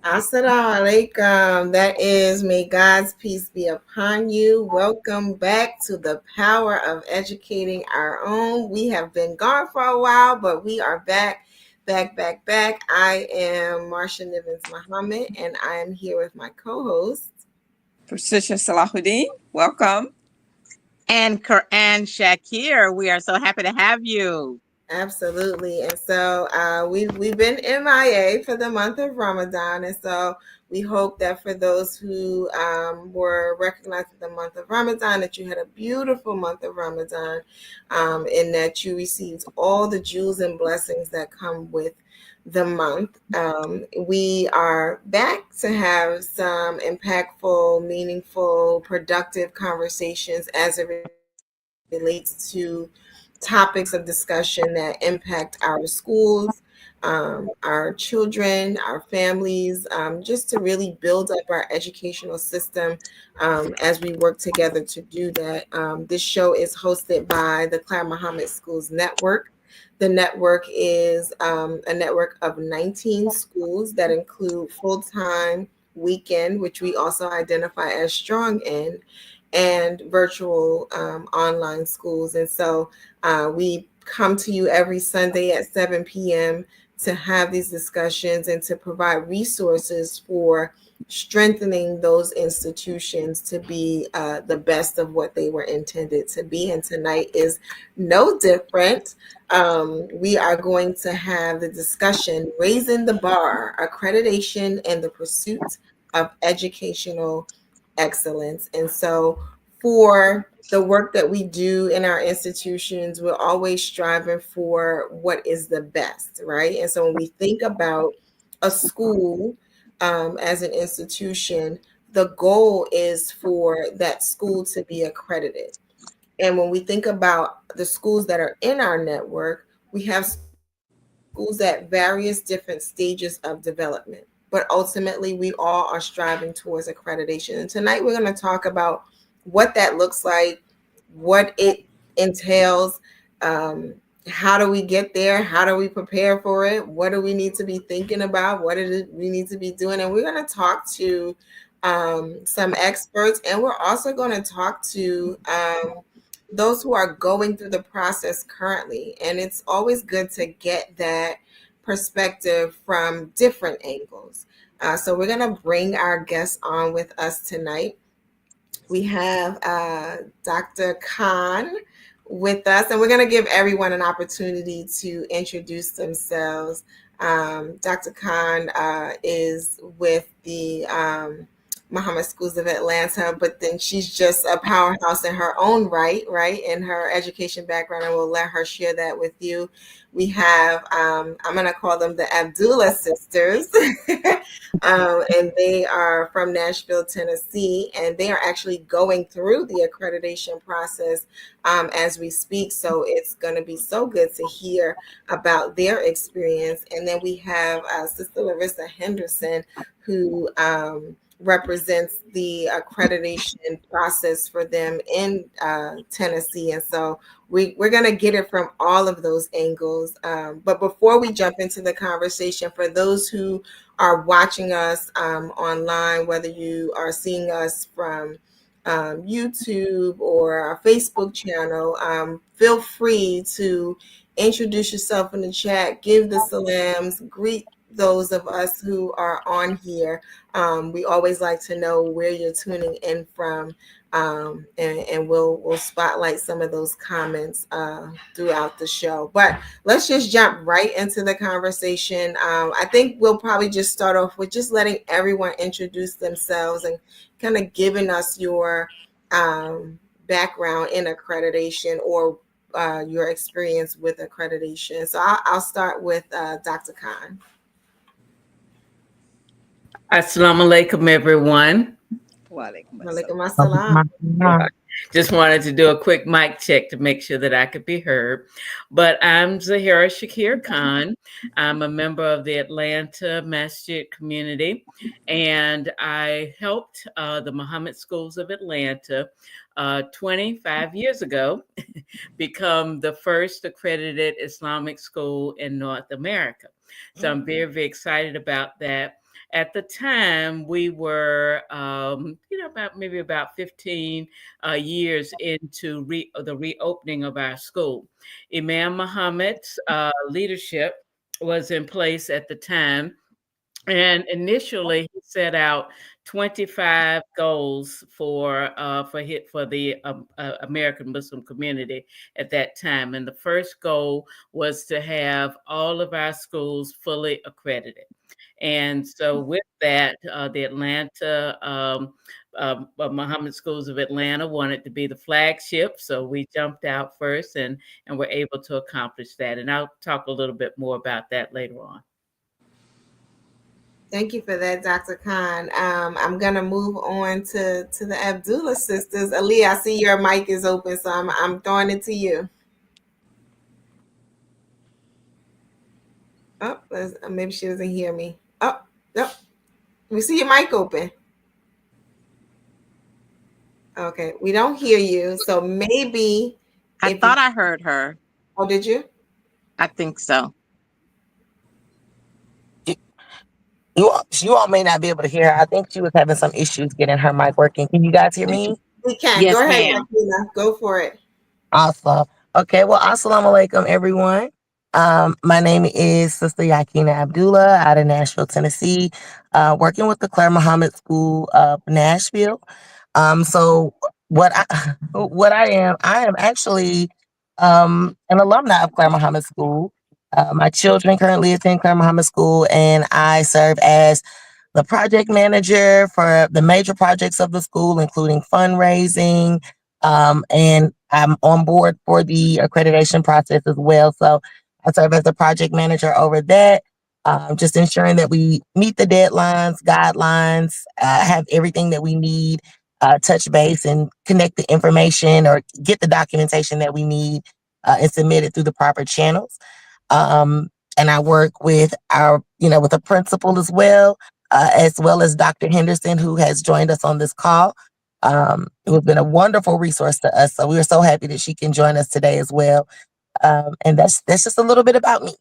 Assalamu alaikum. That is, may God's peace be upon you. Welcome back to the power of educating our own. We have been gone for a while, but we are back, back. I am Marsha Nivens Muhammad, and I am here with my co-host. Patricia Salahuddin, welcome. And Quran Shakir, we are so happy to have you. Absolutely. And so we've been MIA for the month of Ramadan. And so we hope that for those who were recognized in the month of Ramadan, that you had a beautiful month of Ramadan, and that you received all the jewels and blessings that come with the month. We are back to have some impactful, meaningful, productive conversations as it relates to topics of discussion that impact our schools, our children, our families, just to really build up our educational system as we work together to do that. This show is hosted by the Claire Muhammad Schools Network. The network is a network of 19 schools that include full-time, weekend, which we also identify as strong in, and virtual online schools. And so we come to you every Sunday at 7 p.m. to have these discussions and to provide resources for strengthening those institutions to be the best of what they were intended to be. And tonight is no different. We are going to have the discussion Raising the Bar, Accreditation and the Pursuit of Educational Excellence. And so for the work that we do in our institutions, we're always striving for what is the best, right? And so when we think about a school as an institution, the goal is for that school to be accredited. And when we think about the schools that are in our network, we have schools at various different stages of development. But ultimately, we all are striving towards accreditation. And tonight, we're going to talk about what that looks like, what it entails, how do we get there, how do we prepare for it, what do we need to be thinking about, what do we need to be doing. And we're going to talk to some experts, and we're also going to talk to those who are going through the process currently. And it's always good to get that perspective from different angles. So we're going to bring our guests on with us tonight. We have Dr. Khan with us, and we're going to give everyone an opportunity to introduce themselves. Dr. Khan is with the Muhammad Schools of Atlanta, but then she's just a powerhouse in her own right, in her education background, and we'll let her share that with you. We have, I'm going to call them the Abdullah sisters, and they are from Nashville, Tennessee, and they are actually going through the accreditation process as we speak. So it's going to be so good to hear about their experience. And then we have Sister Larissa Henderson, who represents the accreditation process for them in Tennessee. And so we're going to get it from all of those angles. But before we jump into the conversation, for those who are watching us online, whether you are seeing us from YouTube or our Facebook channel, feel free to introduce yourself in the chat, give the salams, greet those of us who are on here. We always like to know where you're tuning in from, and we'll spotlight some of those comments throughout the show. But let's just jump right into the conversation. I think we'll probably just start off with just letting everyone introduce themselves and kind of giving us your background in accreditation or your experience with accreditation. So I'll start with Dr. Khan. Assalamu alaikum, everyone. Walaikum Walaikum assalam. assalam. Just wanted to do a quick mic check to make sure that I could be heard. But I'm Zahira Shakir Khan. I'm a member of the Atlanta Masjid community, and I helped the Muhammad Schools of Atlanta 25 years ago become the first accredited Islamic school in North America. So I'm very, very excited about that. at the time, we were, about 15 years into the reopening of our school. Imam Muhammad's leadership was in place at the time. And initially, he set out 25 goals for the American Muslim community at that time. And the first goal was to have all of our schools fully accredited. And so, with that, the Atlanta Muhammad Schools of Atlanta wanted to be the flagship. So we jumped out first and were able to accomplish that. And I'll talk a little bit more about that later on. Thank you for that, Dr. Khan. I'm gonna move on to the Abdullah sisters. Aaliyah, I see your mic is open, so I'm throwing it to you. Oh, maybe she doesn't hear me. Oh, no, we see your mic open. Okay, we don't hear you, so maybe. I thought I heard her. Oh, did you? I think so. You all may not be able to hear her. I think she was having some issues getting her mic working. Can you guys hear me? We can. Yes, Go ahead, ma'am. Yakina. Go for it. Awesome. Okay, well, assalamu alaikum, everyone. My name is Sister Yakina Abdullah out of Nashville, Tennessee, working with the Claire Muhammad School of Nashville. So what I am actually an alumni of Claire Muhammad School. My children currently attend Claire Muhammad School, and I serve as the project manager for the major projects of the school, including fundraising, and I'm on board for the accreditation process as well. So I serve as the project manager over that, just ensuring that we meet the deadlines, guidelines, have everything that we need, touch base and connect the information or get the documentation that we need and submit it through the proper channels. And I work with with a principal as well as Dr. Henderson, who has joined us on this call. Who has been a wonderful resource to us. So we are so happy that she can join us today as well. And that's just a little bit about me.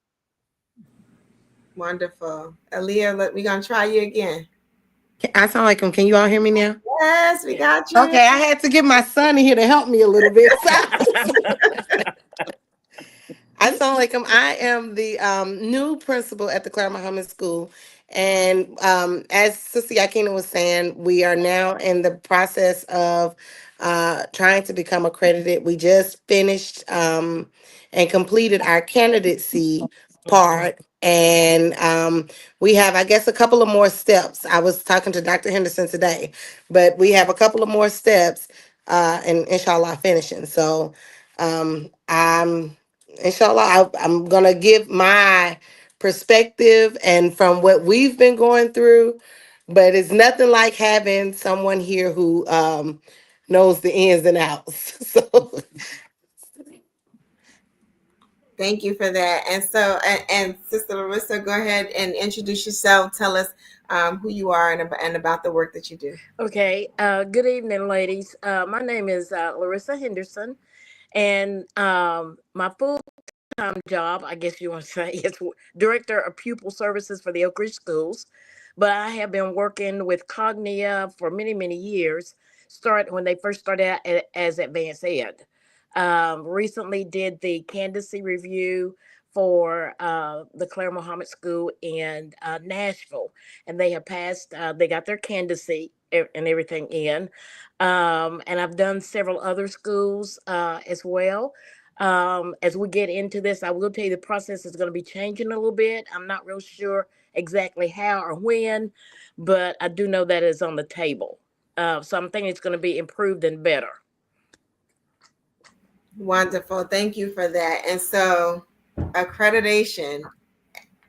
Wonderful. Aaliyah, we're going to try you again. I sound like him. Can you all hear me now? Yes, we got you. Okay, I had to get my son in here to help me a little bit. I sound like him. I am the new principal at the Claire Muhammad School. And as Sister Yakina was saying, we are now in the process of trying to become accredited. We just finished and completed our candidacy part. And we have, I guess, a couple of more steps. I was talking to Dr. Henderson today, but we have a couple of more steps and inshallah finishing. So I'm going to give my perspective and from what we've been going through, but it's nothing like having someone here who knows the ins and outs. So thank you for that. And so, and Sister Larissa, go ahead and introduce yourself. Tell us who you are and about the work that you do. Okay. Good evening, ladies. My name is Larissa Henderson, and my full-time job, I guess you want to say, is Director of Pupil Services for the Oak Ridge Schools. But I have been working with Cognia for many, many years, when they first started out as Advanced Ed. Recently did the candidacy review for the Claire Muhammad School in Nashville, and they have passed. They got their candidacy and everything in, and I've done several other schools as well. As we get into this, I will tell you the process is going to be changing a little bit. I'm not real sure exactly how or when, but I do know that is on the table. So I'm thinking it's going to be improved and better. Wonderful. Thank you for that. And so accreditation,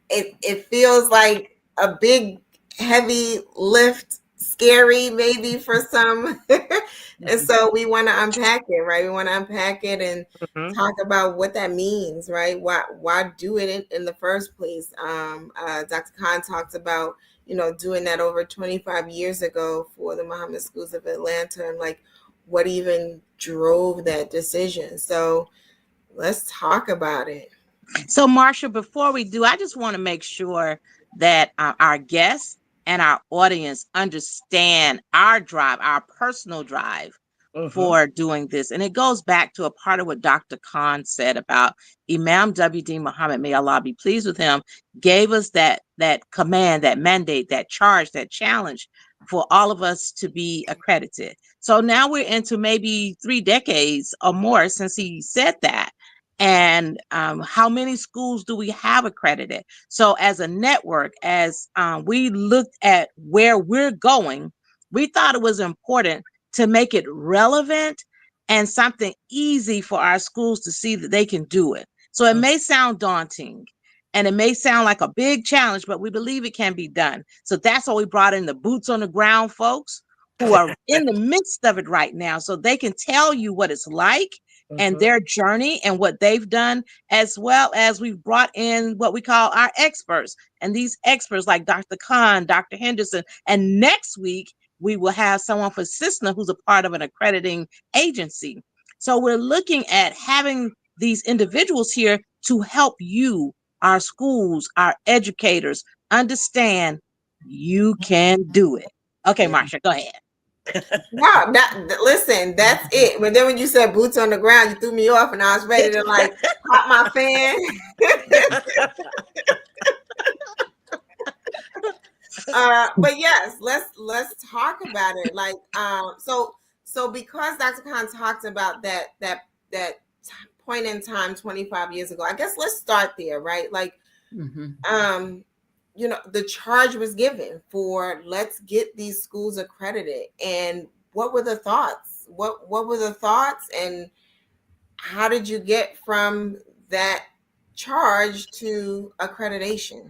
it feels like a big, heavy lift, scary maybe for some. And so we want to unpack it, right? We want to unpack it and talk about what that means, right? Why do it in the first place? Dr. Khan talked about, doing that over 25 years ago for the Muhammad Schools of Atlanta, and like what even drove that decision. So let's talk about it. So, Marsha, before we do, I just want to make sure that our guests and our audience understand our drive, our personal drive for doing this. And it goes back to a part of what Dr. Khan said about Imam W.D. Muhammad, may Allah be pleased with him, gave us that command, that mandate, that charge, that challenge for all of us to be accredited. So now we're into maybe 3 decades or more since he said that. And how many schools do we have accredited? So as a network, as we looked at where we're going, we thought it was important to make it relevant and something easy for our schools to see that they can do it. So it may sound daunting and it may sound like a big challenge, but we believe it can be done. So that's why we brought in the boots on the ground folks who are in the midst of it right now, so they can tell you what it's like and their journey and what they've done, as well as we've brought in what we call our experts. And these experts like Dr. Khan, Dr. Henderson, and next week, we will have someone for CISNA who's a part of an accrediting agency. So we're looking at having these individuals here to help you, our schools, our educators, understand you can do it. Okay, Marsha, go ahead. Wow, listen, that's it. But then when you said boots on the ground, you threw me off, and I was ready to like pop my fan. But yes, let's talk about it. Like, so because Dr. Khan talked about that point in time 25 years ago, I guess let's start there, right? Like, the charge was given for let's get these schools accredited, and what were the thoughts? What were the thoughts, and how did you get from that charge to accreditation?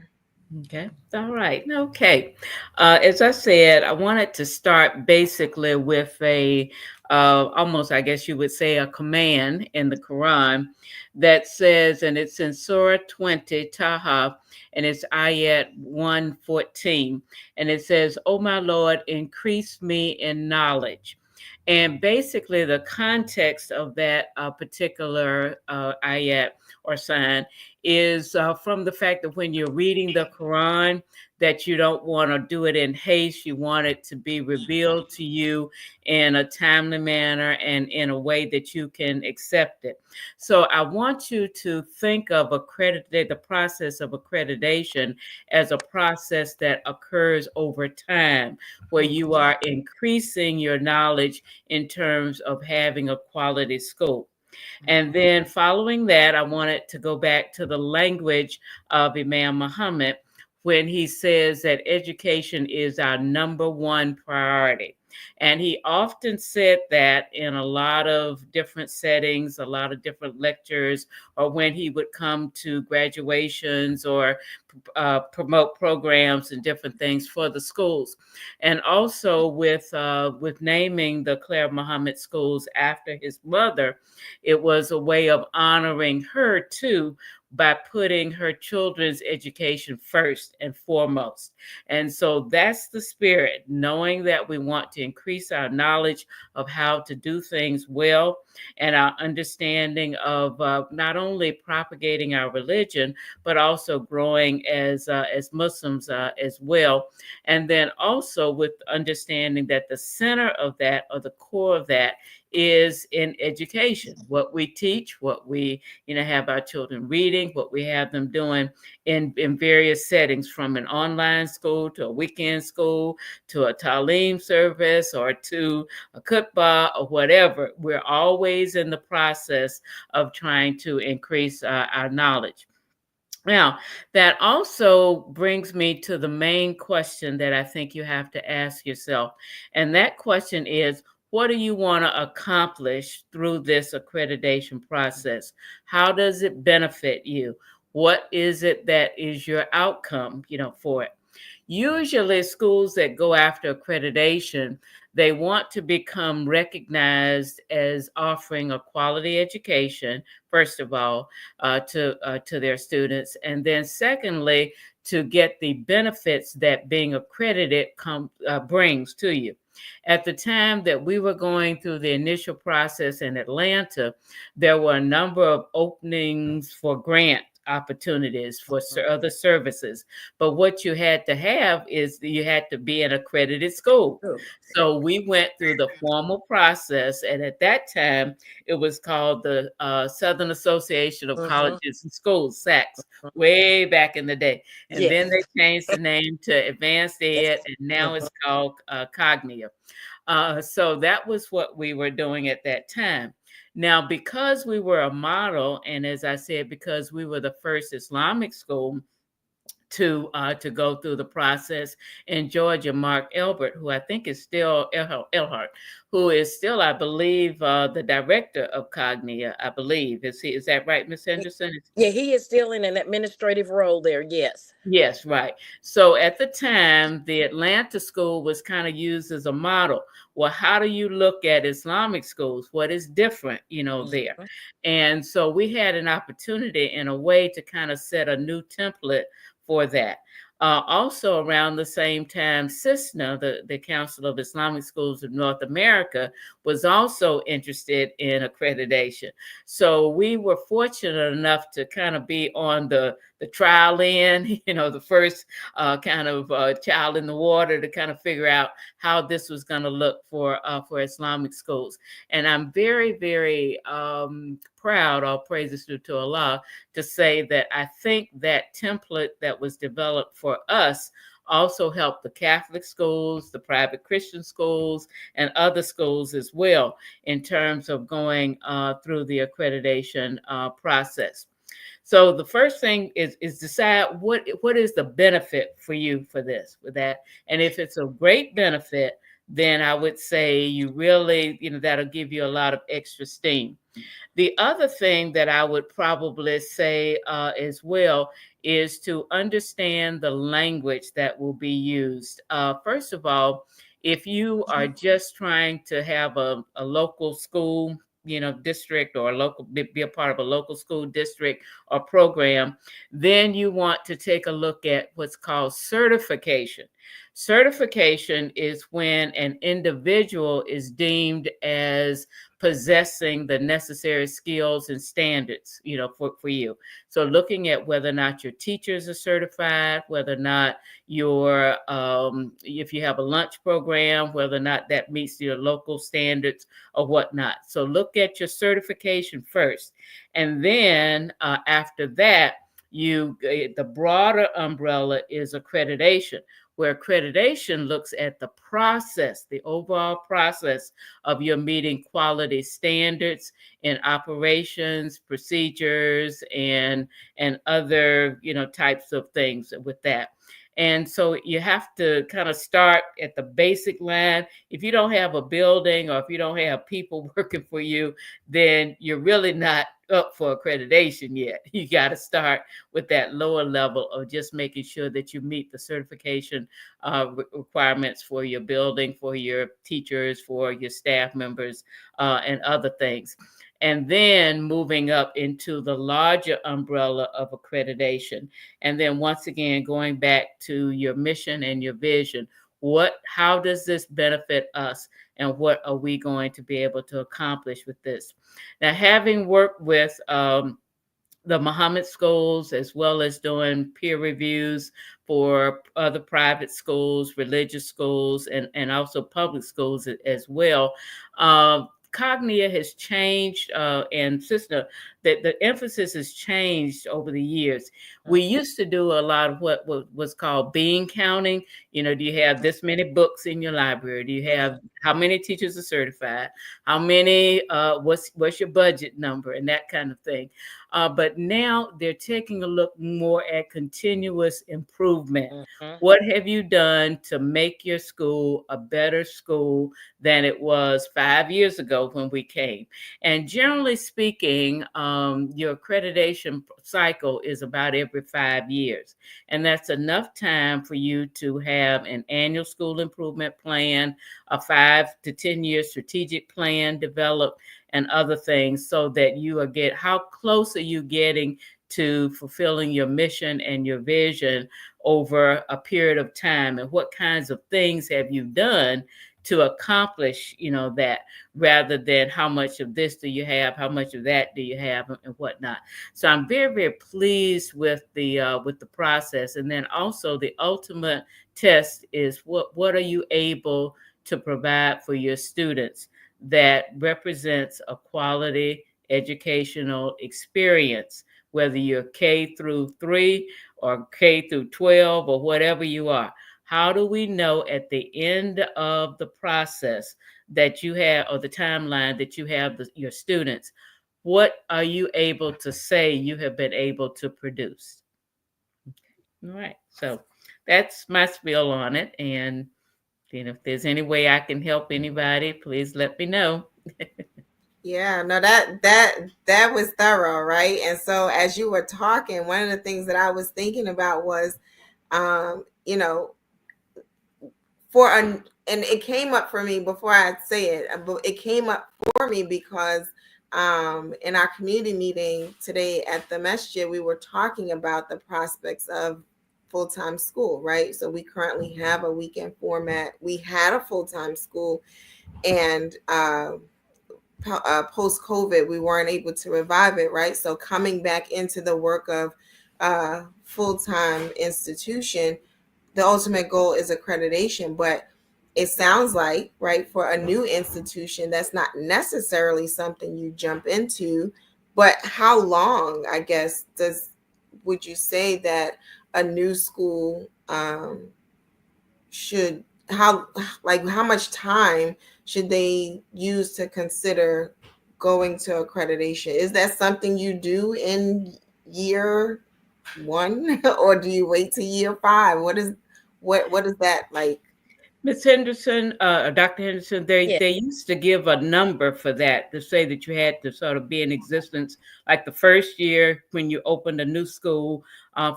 Okay. All right. Okay. As I said, I wanted to start basically with a almost, I guess you would say, a command in the Quran that says, and it's in Surah 20, Taha, and it's Ayat 114. And it says, "Oh my Lord, increase me in knowledge." And basically, the context of that particular ayat or sign is from the fact that when you're reading the Quran, that you don't want to do it in haste. You want it to be revealed to you in a timely manner and in a way that you can accept it. So I want you to think of the process of accreditation as a process that occurs over time, where you are increasing your knowledge in terms of having a quality school. And then following that, I wanted to go back to the language of Imam Muhammad when he says that education is our number one priority. And he often said that in a lot of different settings, a lot of different lectures, or when he would come to graduations or promote programs and different things for the schools. And also with naming the Claire Muhammad schools after his mother, it was a way of honoring her too, by putting her children's education first and foremost. And so that's the spirit, knowing that we want to increase our knowledge of how to do things well and our understanding of not only propagating our religion, but also growing as Muslims as well. And then also with understanding that the center of that, or the core of that, is in education, what we teach, what we have our children reading, what we have them doing in various settings, from an online school to a weekend school to a Talim service or to a khutbah or whatever. We're always in the process of trying to increase our knowledge. Now, that also brings me to the main question that I think you have to ask yourself. And that question is, what do you want to accomplish through this accreditation process? How does it benefit you? What is it that is your outcome, for it? Usually schools that go after accreditation, they want to become recognized as offering a quality education, first of all, to their students. And then secondly, to get the benefits that being accredited brings to you. At the time that we were going through the initial process in Atlanta, there were a number of openings for grant opportunities for other services. But what you had to have is you had to be an accredited school. So we went through the formal process, and at that time, it was called the Southern Association of Colleges and Schools, SACS, way back in the day. And then they changed the name to Advanced Ed, and now it's called Cognia. So that was what we were doing at that time. Now, because we were a model, and as I said, because we were the first Islamic school to go through the process in Georgia, Mark Elbert, who I think is still Elhart, who is still, I believe, the director of Cognia. I believe is that right, Ms. Henderson? Yeah, he is still in an administrative role there. Yes. Yes, right. So at the time, the Atlanta school was kind of used as a model. Well, how do you look at Islamic schools? What is different, there? And so we had an opportunity in a way to kind of set a new template for that. Also around the same time, CISNA, the Council of Islamic Schools of North America, was also interested in accreditation. So we were fortunate enough to kind of be on the trial end, the first kind of child in the water to kind of figure out how this was going to look for Islamic schools. And I'm very, very proud, all praises to Allah, to say that I think that template that was developed for us also helped the Catholic schools, the private Christian schools, and other schools as well in terms of going through the accreditation process. So the first thing is decide what is the benefit for you for this, with that. And if it's a great benefit, then I would say you really, that'll give you a lot of extra steam. The other thing that I would probably say as well is to understand the language that will be used. First of all, if you are just trying to have a local school, district, or be a part of a local school district or program, then you want to take a look at what's called certification. Certification is when an individual is deemed as possessing the necessary skills and standards, for you. So looking at whether or not your teachers are certified, whether or not your, if you have a lunch program, whether or not that meets your local standards or whatnot. So look at your certification first. And then after that, the broader umbrella is accreditation, where accreditation looks at the process, the overall process of your meeting quality standards in operations, procedures, and other, types of things with that. And so you have to kind of start at the basic line. If you don't have a building, or if you don't have people working for you, then you're really not up for accreditation yet. You got to start with that lower level of just making sure that you meet the certification requirements for your building, for your teachers, for your staff members, and other things. And then moving up into the larger umbrella of accreditation. And then once again, going back to your mission and your vision. How does this benefit us? And what are we going to be able to accomplish with this? Now, having worked with the Muhammad schools, as well as doing peer reviews for other private schools, religious schools, and also public schools as well, Cognia has changed, and CISNA, the emphasis has changed over the years. We used to do a lot of what was called bean counting. Do you have this many books in your library? Do you have how many teachers are certified? How many? What's your budget number, and that kind of thing. But now they're taking a look more at continuous improvement. What have you done to make your school a better school than it was 5 years ago when we came? And generally speaking, your accreditation cycle is about every 5 years. And that's enough time for you to have an annual school improvement plan, a 5 to 10 year strategic plan developed, and other things, so that how close are you getting to fulfilling your mission and your vision over a period of time, and what kinds of things have you done to accomplish, that, rather than how much of this do you have, how much of that do you have, and whatnot. So I'm very, very pleased with the process. And then also the ultimate test is what are you able to provide for your students that represents a quality educational experience, whether you're K through 3 or K through 12 or whatever you are. How do we know at the end of the process that you have, or the timeline that you have your students, what are you able to say you have been able to produce? All right. So that's my spiel on it. And if there's any way I can help anybody, please let me know. Yeah, no, that was thorough, right? And so as you were talking, one of the things that I was thinking about was, you know, and it came up for me before I say it, but it came up for me because in our community meeting today at the masjid, we were talking about the prospects of full-time school, right? So we currently have a weekend format. We had a full-time school, and post-COVID, we weren't able to revive it, right? So coming back into the work of full-time institution, the ultimate goal is accreditation. But it sounds like, right, for a new institution, that's not necessarily something you jump into. But how long, I guess, would you say that a new school should, how much time should they use to consider going to accreditation? Is that something you do in year one or do you wait to year 5? What is that like? Miss Henderson, Dr. Henderson, Yeah. they used to give a number for that, to say that you had to sort of be in existence. Like the first year when you opened a new school,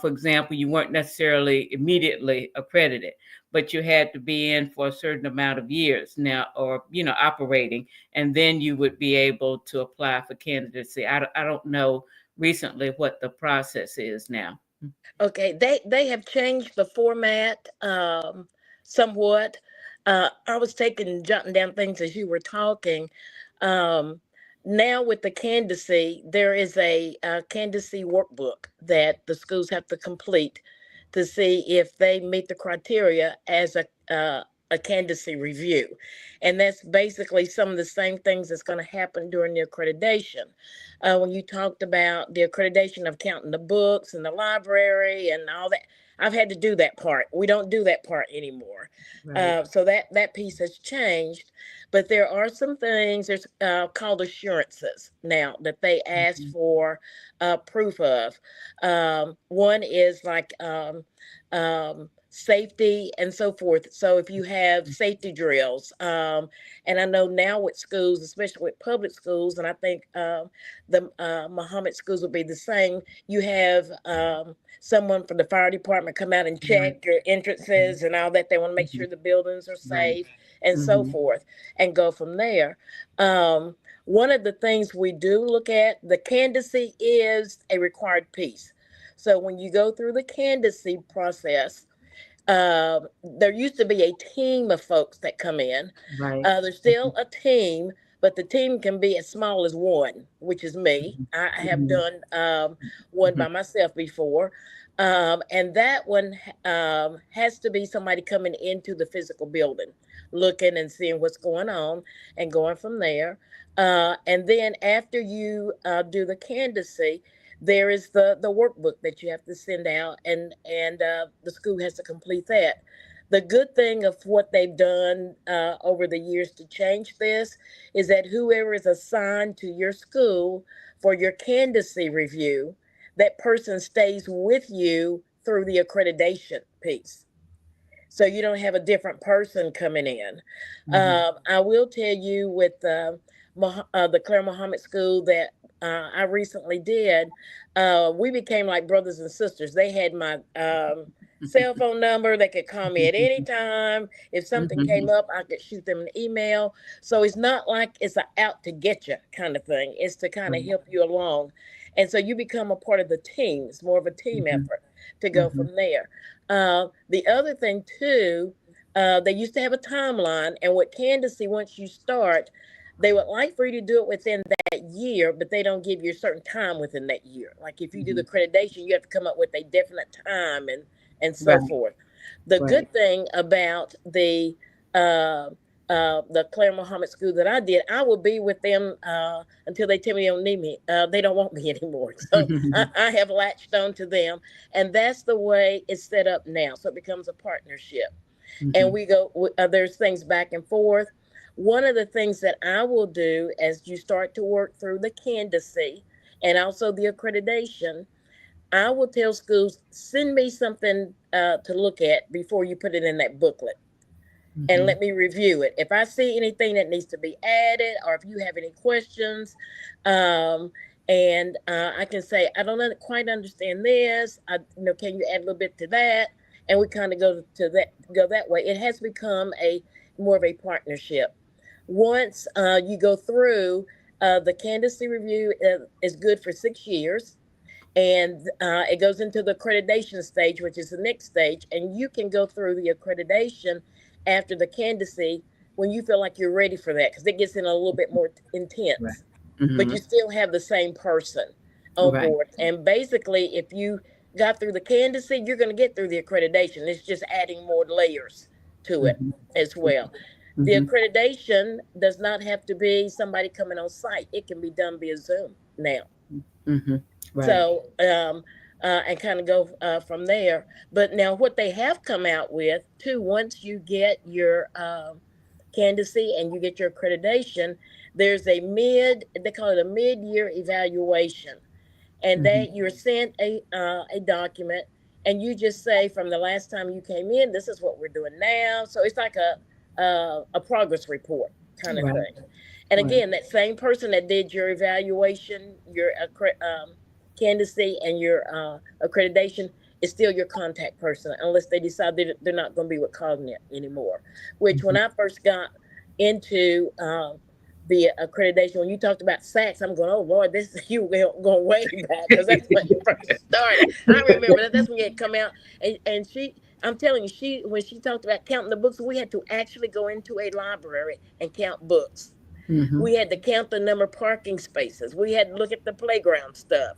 for example, you weren't necessarily immediately accredited, but you had to be in for a certain amount of years now, or operating, and then you would be able to apply for candidacy. I don't know recently what the process is now. Okay, they have changed the format somewhat. I was jotting down things as you were talking. Um, Now with the candidacy, there is a candidacy workbook that the schools have to complete to see if they meet the criteria as a candidacy review, and that's basically some of the same things that's going to happen during the accreditation. When you talked about the accreditation of counting the books and the library and all that, I've had to do that part. We don't do that part anymore. Right. So that piece has changed, but there are some things there's called assurances now that they ask Mhm. for proof of. One is like safety and so forth. So if you have safety drills, and I know now with schools, especially with public schools, and I think the Muhammad schools will be the same. You have someone from the fire department come out and Right. check your entrances and all that. They want to make sure Mhm. the buildings are Right. safe and so Mhm. forth, and go from there. One of the things we do look at, the candidacy is a required piece. So when you go through the candidacy process, there used to be a team of folks that come in. Right. There's still a team, but the team can be as small as one, which is me. Mhm. I have Mhm. done one Mhm. by myself before. And that one has to be somebody coming into the physical building, looking and seeing what's going on and going from there. And then after you do the candidacy, there is the workbook that you have to send out, and the school has to complete that. The good thing of what they've done over the years to change this is that whoever is assigned to your school for your candidacy review, that person stays with you through the accreditation piece. So you don't have a different person coming in. Mhm. I will tell you with the Claire Muhammad School that I recently did, we became like brothers and sisters. They had my cell phone number. They could call me at any time. If something came Mhm. up, I could shoot them an email. So it's not like it's a out to get you kind of thing. It's to kind of Right. help you along. And so you become a part of the team. It's more of a team Mhm. effort to go Mhm. from there. The other thing too, they used to have a timeline, and with candidacy, once you start, they would like for you to do it within that year, but they don't give you a certain time within that year. Like if you do the accreditation, you have to come up with a definite time and so Right. forth. The Right. good thing about the Claire Muhammad School that I did, I will be with them until they tell me they don't need me. They don't want me anymore. So I have latched on to them. And that's the way it's set up now. So it becomes a partnership. And we go, there's things back and forth. One of the things that I will do as you start to work through the candidacy and also the accreditation, I will tell schools, send me something to look at before you put it in that booklet and let me review it. If I see anything that needs to be added, or if you have any questions, and I can say I don't quite understand this. Can you add a little bit to that? And we kind of go that way. It has become a more of a partnership. Once you go through the candidacy review, is good for 6 years. And it goes into the accreditation stage, which is the next stage. And you can go through the accreditation after the candidacy when you feel like you're ready for that, because it gets in a little bit more Right. intense. But you still have the same person on Right. board. And basically, if you got through the candidacy, you're going to get through the accreditation. It's just adding more layers to it as well. The accreditation does not have to be somebody coming on site. It can be done via Zoom now. Right. So, and kind of go from there. But now, what they have come out with too, once you get your candidacy and you get your accreditation, there's they call it a mid-year evaluation, and that you're sent a document, and you just say from the last time you came in, this is what we're doing now. So it's like a progress report kind of Right. thing. And Right. again, that same person that did your evaluation, your candidacy, and your accreditation is still your contact person, unless they decide that they're not going to be with Cognate anymore. Which, when I first got into the accreditation, when you talked about SACs, I'm going, oh Lord, this is you going way back, because that's when you first started. I remember that's when you had come out, and I'm telling you, when she talked about counting the books, we had to actually go into a library and count books. We had to count the number of parking spaces. We had to look at the playground stuff.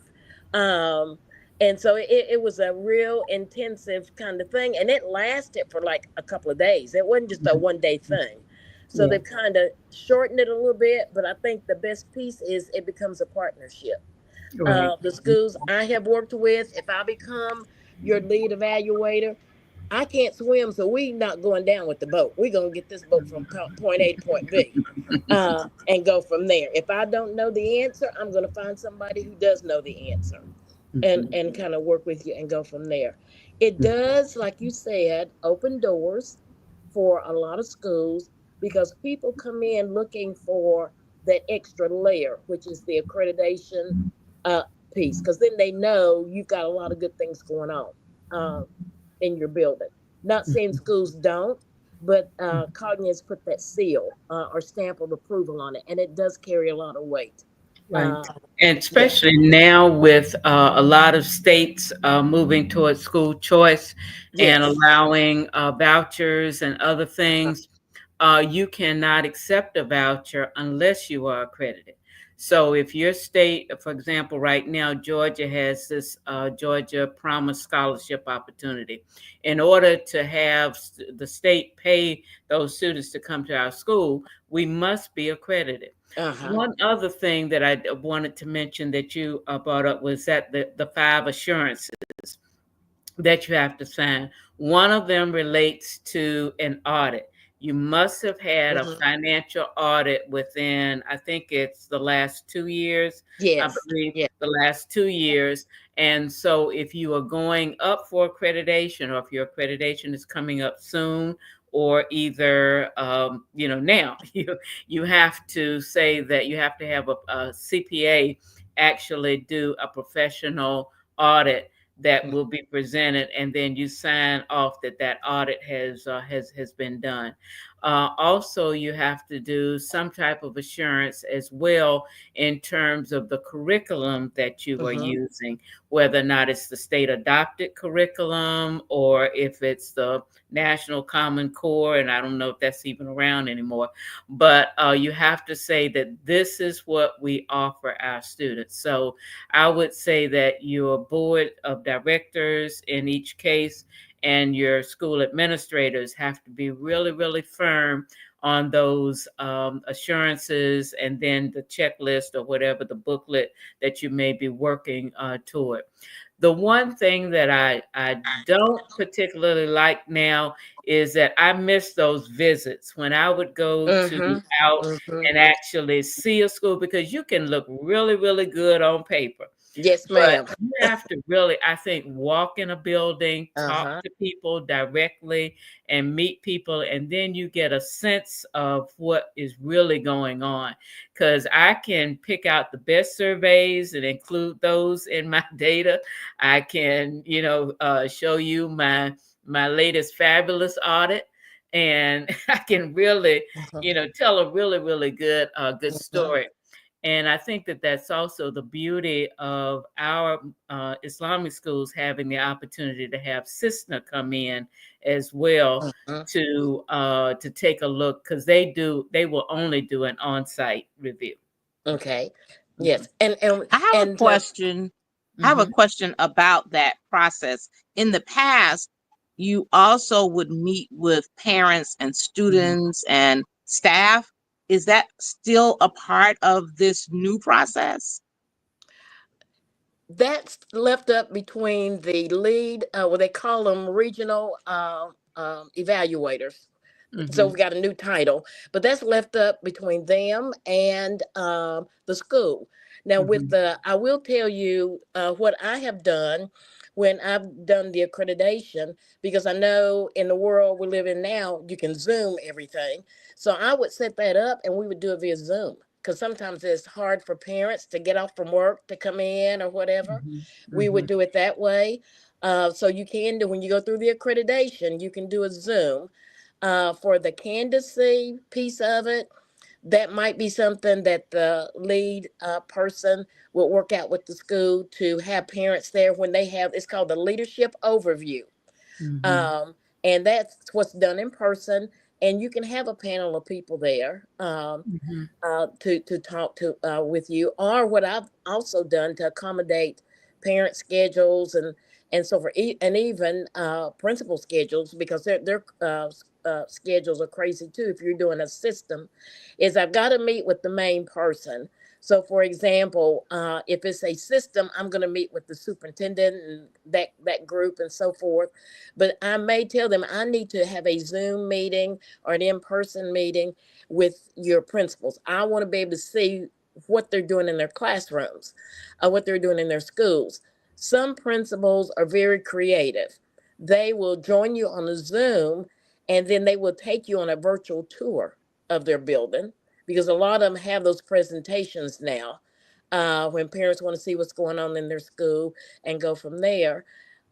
And so it was a real intensive kind of thing. And it lasted for like a couple of days. It wasn't just a 1 day thing. So Yeah. they've kind of shortened it a little bit. But I think the best piece is it becomes a partnership. Right. The schools I have worked with, if I become your lead evaluator, I can't swim, so we not going down with the boat. We're going to get this boat from point A to point B, and go from there. If I don't know the answer, I'm going to find somebody who does know the answer, and kind of work with you and go from there. It does, like you said, open doors for a lot of schools, because people come in looking for that extra layer, which is the accreditation uh, piece, because then they know you've got a lot of good things going on in your building. Not saying schools don't, but Cogniz put that seal or stamp of approval on it, and it does carry a lot of weight. Right. Uh, And yeah. especially now with a lot of states moving towards school choice and Yes. allowing vouchers and other things, you cannot accept a voucher unless you are accredited. So if your state, for example, right now, Georgia has this Georgia Promise Scholarship opportunity. In order to have the state pay those students to come to our school, we must be accredited. Uh-huh. One other thing that I wanted to mention that you brought up was that the 5 assurances that you have to sign. One of them relates to an audit. You must have had a Mhm. financial audit within, I think it's the last 2 years, I Yes. believe Yeah. the last 2 years. And so if you are going up for accreditation, or if your accreditation is coming up soon, or either, now you have to say that you have to have a CPA actually do a professional audit that will be presented, and then you sign off that that audit has been done. Also, you have to do some type of assurance as well in terms of the curriculum that you are Mm-hmm. using, whether or not it's the state adopted curriculum or if it's the National Common Core, and I don't know if that's even around anymore. But you have to say that this is what we offer our students. So I would say that your board of directors in each case and your school administrators have to be really, really firm on those assurances, and then the checklist or whatever the booklet that you may be working toward. The one thing that I don't particularly like now is that I miss those visits when I would go to Mm-hmm. out Mm-hmm. and actually see a school, because you can look really, really good on paper. Yes, But ma'am. you have to really, I think, walk in a building, talk Uh-huh. to people directly, and meet people, and then you get a sense of what is really going on. Because I can pick out the best surveys and include those in my data. I can, show you my latest fabulous audit, and I can really, tell a really, really good Mm-hmm. story. And I think that that's also the beauty of our Islamic schools having the opportunity to have Cisna come in as well Mm-hmm. to take a look, because they will only do an on-site review. Okay. Mhm. Yes. And I have a and question. I have a Mhm. question about that process. In the past, you also would meet with parents and Mhm. students and staff. Is that still a part of this new process? that's left up between the lead, what they call them regional evaluators. So Mhm. we got a new title, but that's left up between them and the school. Now, with Mhm. the, I will tell you what I have done when I've done the accreditation, because I know in the world we live in now, you can Zoom everything. So I would set that up and we would do it via Zoom. Because sometimes it's hard for parents to get off from work to come in or whatever. Mhm. We would Mhm. do it that way. So you can do, when you go through the accreditation, you can do a Zoom for the candidacy piece of it. That might be something that the lead person will work out with the school to have parents there when they have, it's called the leadership overview. Mhm. um, and that's what's done in person, and you can have a panel of people there Mhm. to talk to with you, or what I've also done to accommodate parent schedules and so for and even principal schedules, because their schedules are crazy too. If you're doing a system, is I've got to meet with the main person. So, for example, if it's a system, I'm going to meet with the superintendent and that group and so forth. But I may tell them I need to have a Zoom meeting or an in-person meeting with your principals. I want to be able to see what they're doing in their classrooms, what they're doing in their schools. Some principals are very creative. They will join you on a Zoom, and then they will take you on a virtual tour of their building, because a lot of them have those presentations now when parents want to see what's going on in their school and go from there.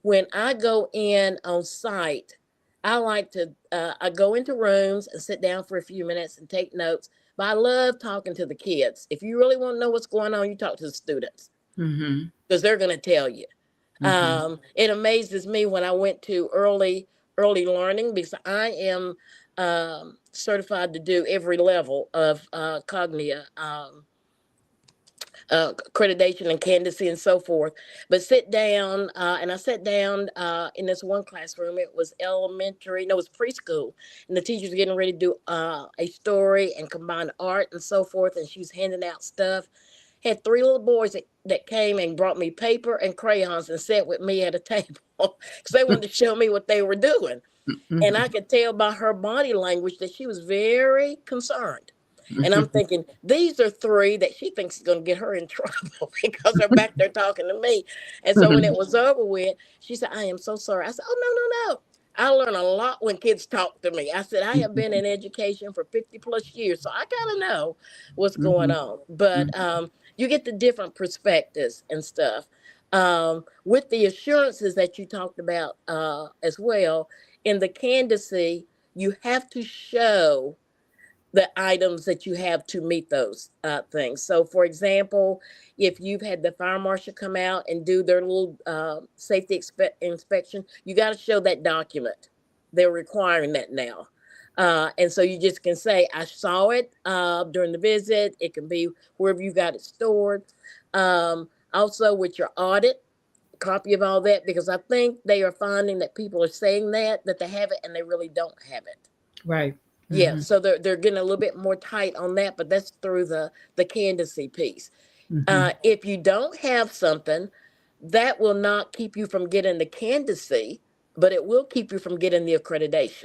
When I go in on site, I like to I go into rooms and sit down for a few minutes and take notes. But I love talking to the kids. If you really want to know what's going on, you talk to the students, Mhm. because they're going to tell you. Mhm. It amazes me when I went to early learning, because I am certified to do every level of cognia. Accreditation and candidacy and so forth. But sit down, and I sat down in this one classroom. It was elementary, no, it was preschool, and the teacher's getting ready to do a story and combine art and so forth, and she was handing out stuff. Had three little boys that came and brought me paper and crayons and sat with me at a table because they wanted to show me what they were doing. And I Mhm. could tell by her body language that she was very concerned. And I'm Mhm. thinking, these are three that she thinks is going to get her in trouble because they're back there talking to me. And so when it was over with, she said, I am so sorry. I said, oh, no, no, no. I learn a lot when kids talk to me. I said, I have been in education for 50 plus years, so I kind of know what's going Mhm. on. But you get the different perspectives and stuff. With the assurances that you talked about as well, in the candidacy, you have to show the items that you have to meet those things. So, for example, if you've had the fire marshal come out and do their little safety inspection, you got to show that document. They're requiring that now. And so you just can say, I saw it during the visit. It can be wherever you got it stored. Also, with your audit, copy of all that, because I think they are finding that people are saying that they have it and they really don't have it. Right. Yeah, Mm-hmm. so they're getting a little bit more tight on that, but that's through the candidacy piece. Mm-hmm. If you don't have something, that will not keep you from getting the candidacy, but it will keep you from getting the accreditation.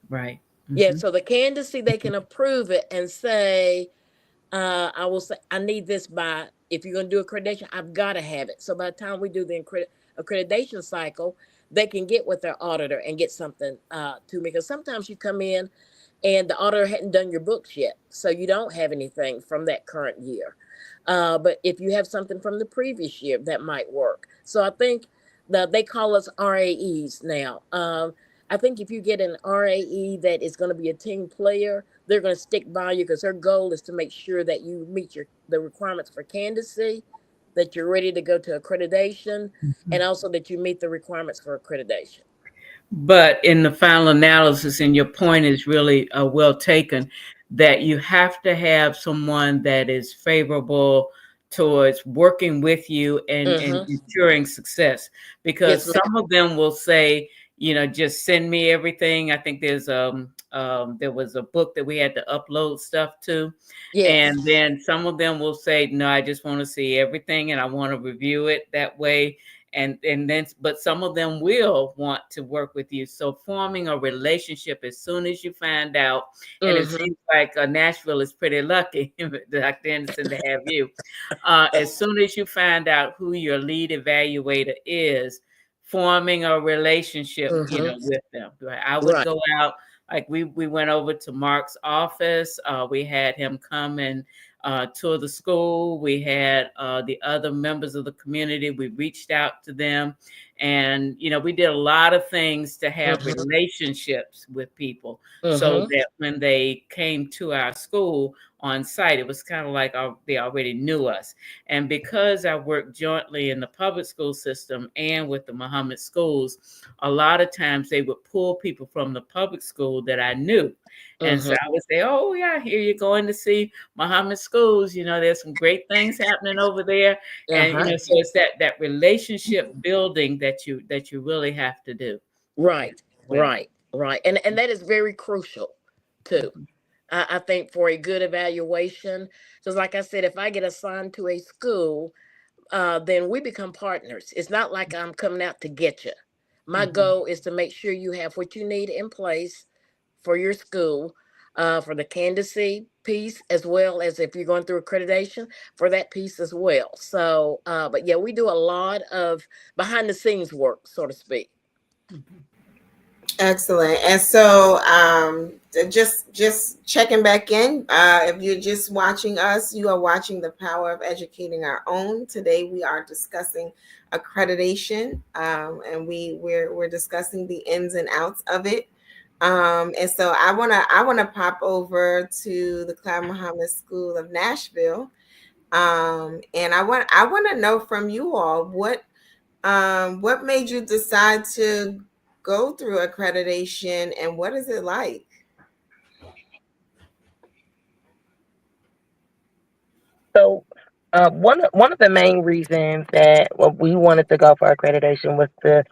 Right. Yeah, Mm-hmm. so the candidacy, they can approve it and say, I will say, I need this by, if you're going to do accreditation, I've got to have it. So by the time we do the accreditation cycle, they can get with their auditor and get something to me. Because sometimes you come in and the auditor hadn't done your books yet, so you don't have anything from that current year. But if you have something from the previous year, that might work. So I think they call us RAEs now. I think if you get an RAE that is going to be a team player, they're going to stick by you because their goal is to make sure that you meet the requirements for candidacy, that you're ready to go to accreditation, Mm-hmm. and also that you meet the requirements for accreditation. But in the final analysis, and your point is really well taken, that you have to have someone that is favorable towards working with you and Mm-hmm. ensuring success. Yes, Because ma'am. some of them will say, just send me everything. I think there was a book that we had to upload stuff to. Yes. And then some of them will say, no, I just want to see everything and I want to review it that way. And then, but some of them will want to work with you. So forming a relationship as soon as you find out, and it Mm-hmm. seems like Nashville is pretty lucky, Dr. Anderson, to have you. As soon as you find out who your lead evaluator is, forming a relationship, Mm-hmm. with them. Right? I would Right. go out, like we went over to Mark's office. We had him come and tour the school. We had the other members of the community. We reached out to them, and we did a lot of things to have Mm-hmm. relationships with people, so Mm-hmm. that when they came to our school on site, it was kind of like they already knew us. And because I worked jointly in the public school system and with the Muhammad schools, a lot of times they would pull people from the public school that I knew. And so Mm-hmm. I would say, oh, yeah, here you're going to see Muhammad schools. There's some great things happening over there. And, Uh-huh. so it's that relationship building that you really have to do as Right. well. Right. And that is very crucial too. I think for a good evaluation. Just like I said, if I get assigned to a school, then we become partners. It's not like I'm coming out to get you. My Mhm. goal is to make sure you have what you need in place for your school, for the candidacy piece, as well as if you're going through accreditation for that piece as well. So, but yeah, we do a lot of behind the scenes work, so to speak. Mhm. Excellent. And so, just checking back in. If you're just watching us, you are watching The Power of Educating Our Own. Today, we are discussing accreditation, and we're discussing the ins and outs of it. And so, I wanna pop over to the Cloud Muhammad School of Nashville, and I want to know from you all what made you decide to go through accreditation and what is it like? So, one of the main reasons that we wanted to go for accreditation was to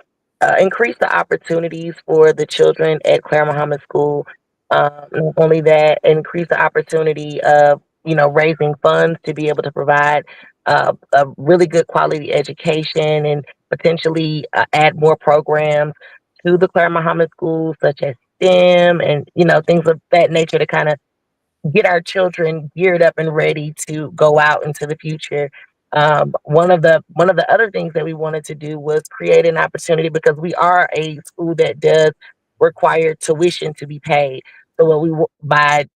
increase the opportunities for the children at Claire Muhammad School. Not only that, increase the opportunity of raising funds to be able to provide a really good quality education and potentially add more programs to the Claire Muhammad School, such as STEM and things of that nature to kind of get our children geared up and ready to go out into the future. One of the other things that we wanted to do was create an opportunity because we are a school that does require tuition to be paid. So by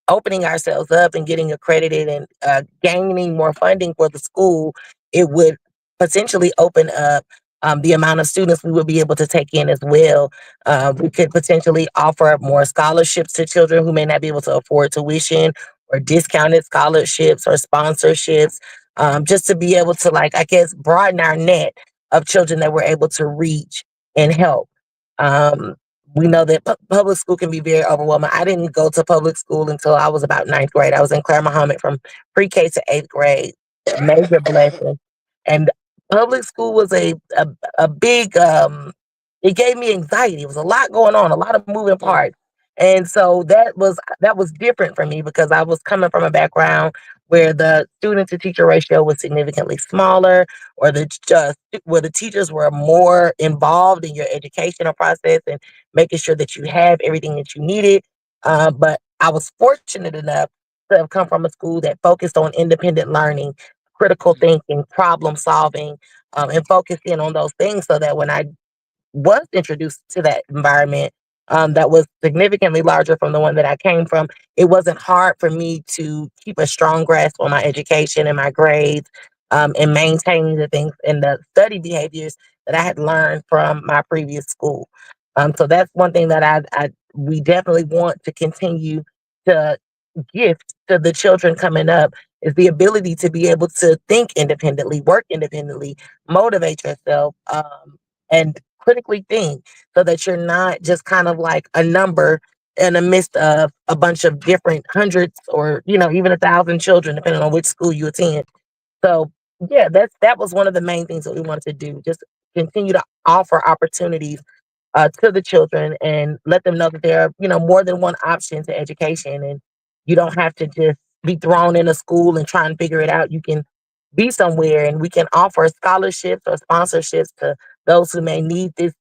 opening ourselves up and getting accredited and gaining more funding for the school, it would potentially open up the amount of students we would be able to take in as well. We could potentially offer more scholarships to children who may not be able to afford tuition, or discounted scholarships or sponsorships, just to be able to, like, I guess, broaden our net of children that we're able to reach and help. Um, we know that public school can be very overwhelming. I didn't go to public school until I was about ninth grade. I was in Claire Muhammad from pre-K to eighth grade. Major blessing. And public school was a big it gave me anxiety. It was a lot going on, a lot of moving parts. And so that was different for me because I was coming from a background where the student to teacher ratio was significantly smaller, or where the teachers were more involved in your educational process and making sure that you have everything that you needed. But I was fortunate enough to have come from a school that focused on independent learning, critical thinking, problem solving, and focused in on those things so that when I was introduced to that environment, that was significantly larger from the one that I came from, it wasn't hard for me to keep a strong grasp on my education and my grades, and maintaining the things and the study behaviors that I had learned from my previous school. So that's one thing that we definitely want to continue to gift to the children coming up, is the ability to be able to think independently, work independently, motivate yourself, and critically think, so that you're not just kind of like a number in the midst of a bunch of different hundreds, or even 1,000 children, depending on which school you attend. So yeah, that was one of the main things that we wanted to do. Just continue to offer opportunities to the children, and let them know that there are, more than one option to education, and you don't have to just be thrown in a school and try and figure it out. You can be somewhere, and we can offer scholarships or sponsorships to those who may need this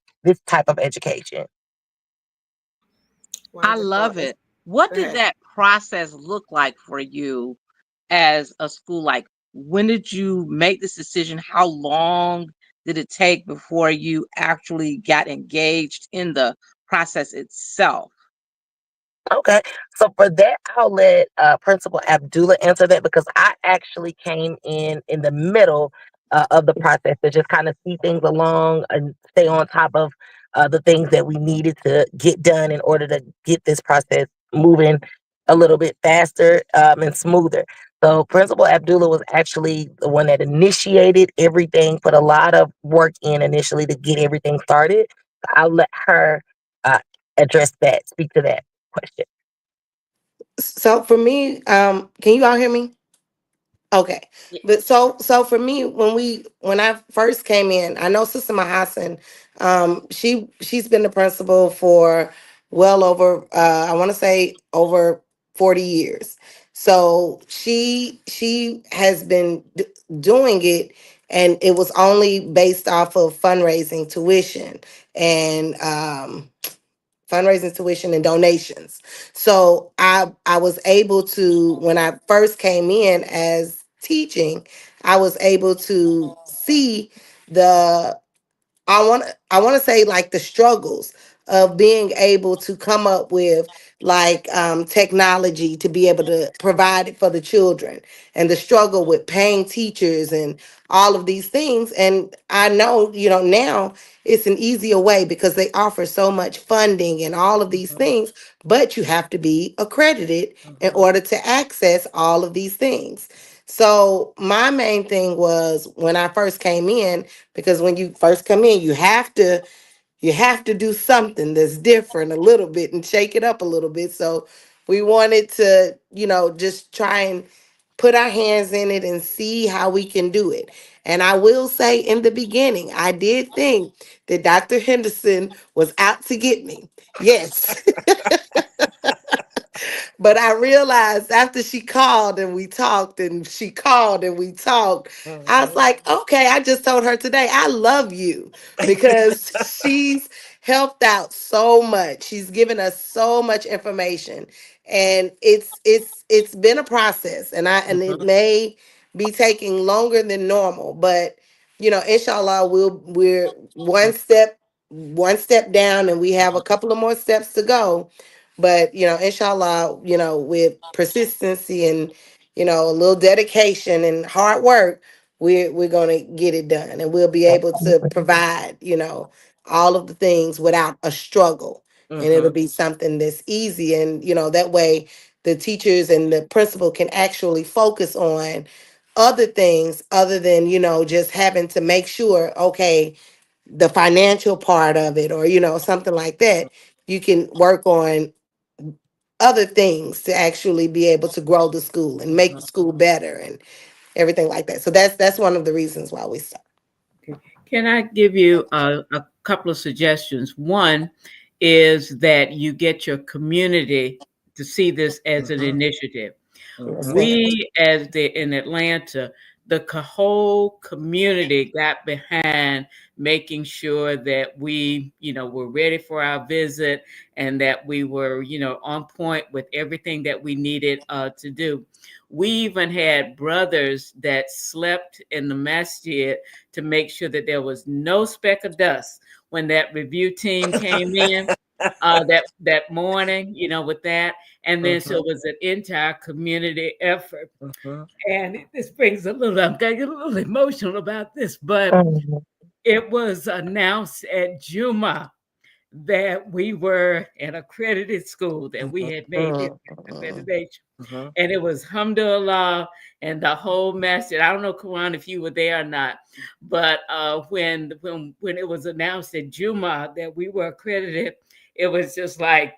type of education. I Wonderful. love it. What Go did ahead. that process look like for you as a school? Like, when did you make this decision? How long did it take before you actually got engaged in the process itself? Okay. So for that, I'll let Principal Abdullah answer that, because I actually came in the middle of the process to just kind of see things along and stay on top of the things that we needed to get done in order to get this process moving a little bit faster, and smoother. So Principal Abdullah was actually the one that initiated everything, put a lot of work in initially to get everything started. I'll let her uh, address that, speak to that question. So for me, can you all hear me? Okay. But so for me, when I first came in, I know Sister Mahasan, she's been the principal for well over I want to say over 40 years. So she has been doing it, and it was only based off of and fundraising, tuition, and donations. So I was able to, when I first came in as teaching, I was able to see the I want to say, like, the struggles of being able to come up with, like, technology to be able to provide it for the children, and the struggle with paying teachers and all of these things. And I know, now it's an easier way because they offer so much funding and all of these things, but you have to be accredited in order to access all of these things. So my main thing was, when I first came in, because when you first come in, you have to do something that's different a little bit and shake it up a little bit. So we wanted to, just try and put our hands in it and see how we can do it. And I will say, in the beginning, I did think that Dr. Henderson was out to get me. Yes. But I realized after she called and we talked, and she called and we talked, I was like, okay, I just told her today, I love you, because she's helped out so much. She's given us so much information. And it's been a process, and it may be taking longer than normal, but inshallah, we're one step down, and we have a couple of more steps to go. But inshallah, with persistency and a little dedication and hard work, we're going to get it done, and we'll be able to provide, all of the things without a struggle. And it'll be something that's easy. And, that way the teachers and the principal can actually focus on other things other than, just having to make sure, okay, the financial part of it, or, something like that. You can work on other things to actually be able to grow the school and make the school better and everything like that. So that's one of the reasons why we start. Can I give you a couple of suggestions? One is that you get your community to see this as an initiative. Yes, ma'am. We, in Atlanta, the whole community got behind making sure that we, were ready for our visit, and that we were, on point with everything that we needed to do. We even had brothers that slept in the masjid to make sure that there was no speck of dust when that review team came in that morning, with that. And then so it was an entire community effort. And this brings I'm getting a little emotional about this, but it was announced at Juma that we were an accredited school, that we had made this accreditation. And it was alhamdulillah, and the whole message. I don't know, Karan, if you were there or not, but when it was announced at Juma that we were accredited, it was just like,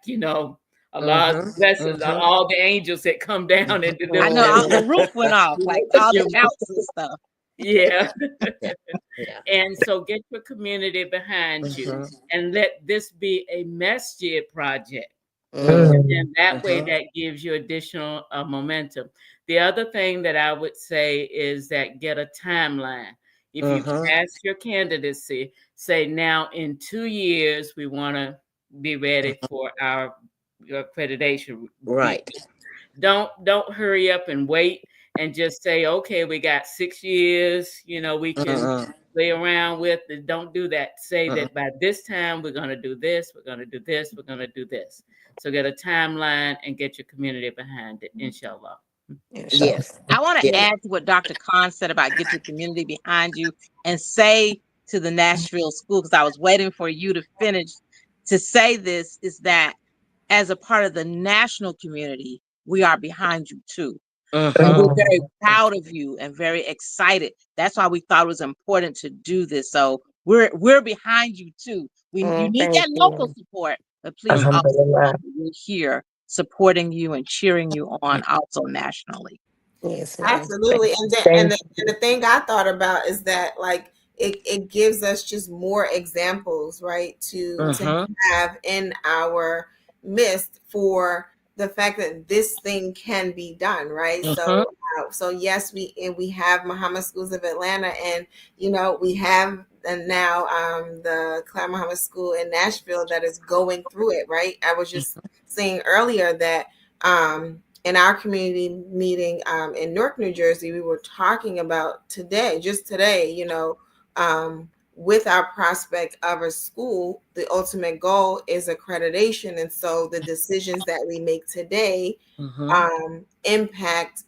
Allah's blessings on all the angels that come down and deliver. I know the roof went off, like all the bells and stuff. Yeah. Yeah. And so get your community behind you, and let this be a masjid project. And that way that gives you additional momentum. The other thing that I would say is that get a timeline. If you pass your candidacy, say now in 2 years, we want to be ready for your accreditation. Right. Don't hurry up and wait and just say, okay, we got 6 years, we can play around with it. Don't do that. Say that by this time we're going to do this, we're going to do this, we're going to do this. So get a timeline and get your community behind it, inshallah. Yes. I want to add to what Dr. Khan said about get your community behind you, and say to the Nashville school, because I was waiting for you to finish to say this, is that as a part of the national community, we are behind you too. And we're very proud of you and very excited. That's why we thought it was important to do this. So we're behind you too. You need that local support, but please also we're here supporting you and cheering you on also nationally. Yes, absolutely. And the thing I thought about is that, like, it gives us just more examples, right, to have in our midst for the fact that this thing can be done, right? So yes, we have Muhammad Schools of Atlanta, and we have now the Claire Muhammad School in Nashville that is going through it, right? I was just saying earlier that in our community meeting in Newark, New Jersey, we were talking about just today, with our prospect of a school, the ultimate goal is accreditation. And so the decisions that we make today impact,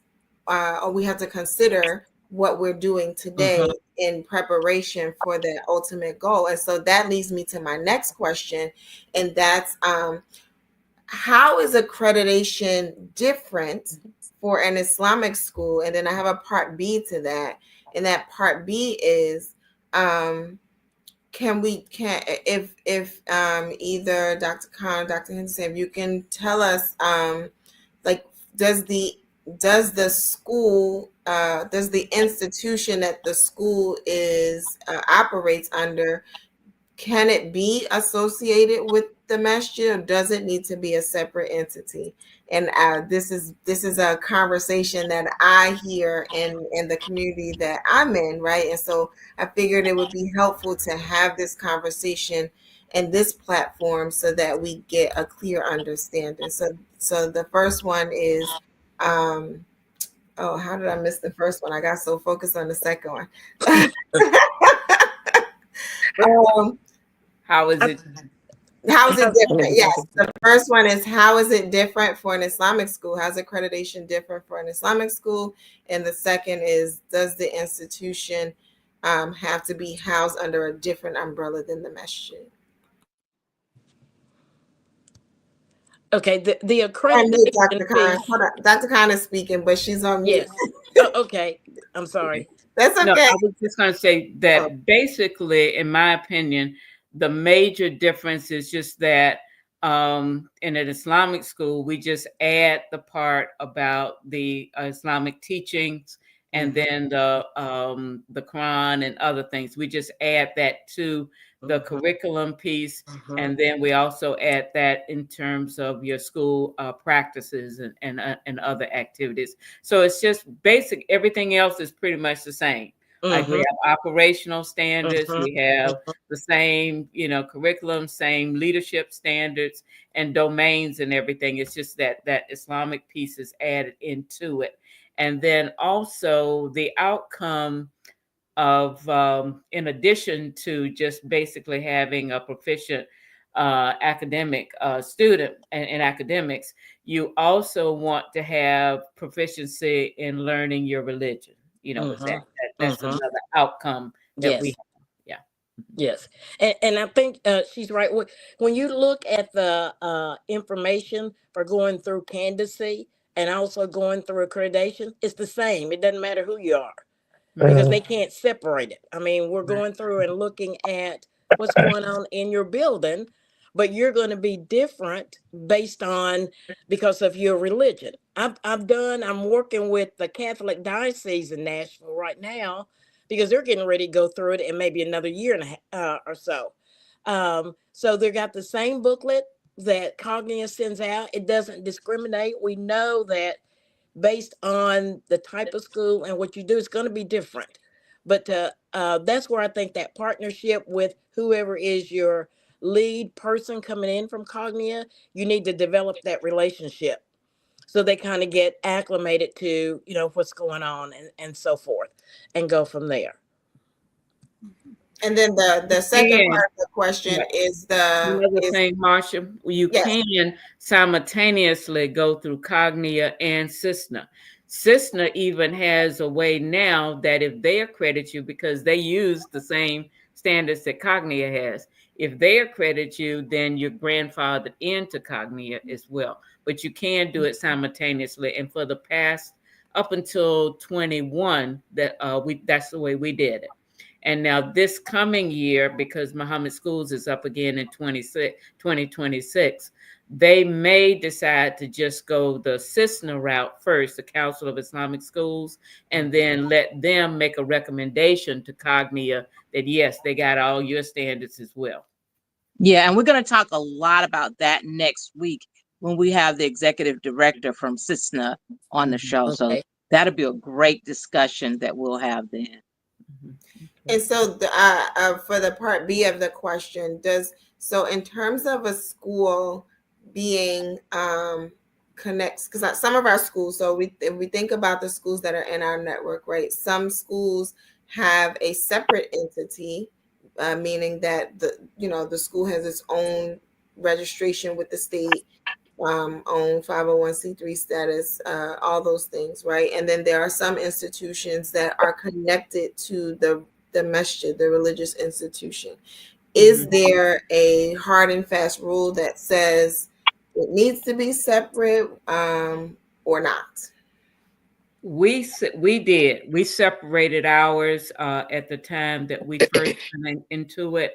or we have to consider what we're doing today in preparation for the ultimate goal. And so that leads me to my next question, and that's how is accreditation different for an Islamic school? And then I have a part B to that. And that part B is, if either Dr. Khan, Dr. Henderson, if you can tell us, like, does the school, does the institution that the school is operates under, can it be associated with the masjid, or does it need to be a separate entity? And this is a conversation that I hear in the community that I'm in, right? And so I figured it would be helpful to have this conversation and this platform so that we get a clear understanding. So the first one is, oh, how did I miss the first one? I got so focused on the second one. How is it? How is it How's different? Yes. The first one is, how is it different for an Islamic school? How's accreditation different for an Islamic school? And the second is, does the institution have to be housed under a different umbrella than the masjid? Okay, the And mute accreditation Dr. Khan. piece. Hold on. Dr. Khan is speaking, but she's on mute. Yes. Okay. I'm sorry. That's No, okay. I was just going to say Oh. that basically, in my opinion, the major difference is just that in an Islamic school, we just add the part about the Islamic teachings and then the Quran and other things. We just add that to the curriculum piece, and then we also add that in terms of your school practices and other activities. So it's just basic. Everything else is pretty much the same. Like we have operational standards, we have the same, curriculum, same leadership standards and domains and everything. It's just that Islamic piece is added into it. And then also the outcome of, in addition to just basically having a proficient academic student in academics, you also want to have proficiency in learning your religion. That's another outcome that we Yes. have. Yeah. Yes, and I think she's right. When you look at the information for going through candidacy and also going through accreditation, it's the same. It doesn't matter who you are because they can't separate it. I mean, we're going through and looking at what's going on in your building, but you're going to be different based on because of your religion. I'm working with the Catholic Diocese in Nashville right now because they're getting ready to go through it in maybe another year and a half or so. So they got the same booklet that Cognia sends out. It doesn't discriminate. We know that based on the type of school and what you do, it's going to be different. But that's where I think that partnership with whoever is your lead person coming in from Cognia, you need to develop that relationship so they kind of get acclimated to what's going on and so forth and go from there. And then the second And part of the question is another thing, Marcia, you yes. can simultaneously go through Cognia and Cisna. Cisna even has a way now that if they accredit you, because they use the same standards that Cognia has, if they accredit you, then you're grandfathered into Cognia as well. But you can do it simultaneously. And for the past up until 21, that's the way we did it. And now this coming year, because Muhammad Schools is up again in 2026, they may decide to just go the CISNA route first, the Council of Islamic Schools, and then let them make a recommendation to Cognia that, yes, they got all your standards as well. Yeah, and we're going to talk a lot about that next week when we have the executive director from CISNA on the show. Okay. So that'll be a great discussion that we'll have then. And so for the part B of the question, so in terms of a school being connects, because some of our schools, so if we think about the schools that are in our network, right? Some schools have a separate entity, meaning that the school has its own registration with the state, own 501c3 status, all those things, right? And then there are some institutions that are connected to the masjid, the religious institution. Is there a hard and fast rule that says it needs to be separate or not? We did. We separated ours at the time that we first went into it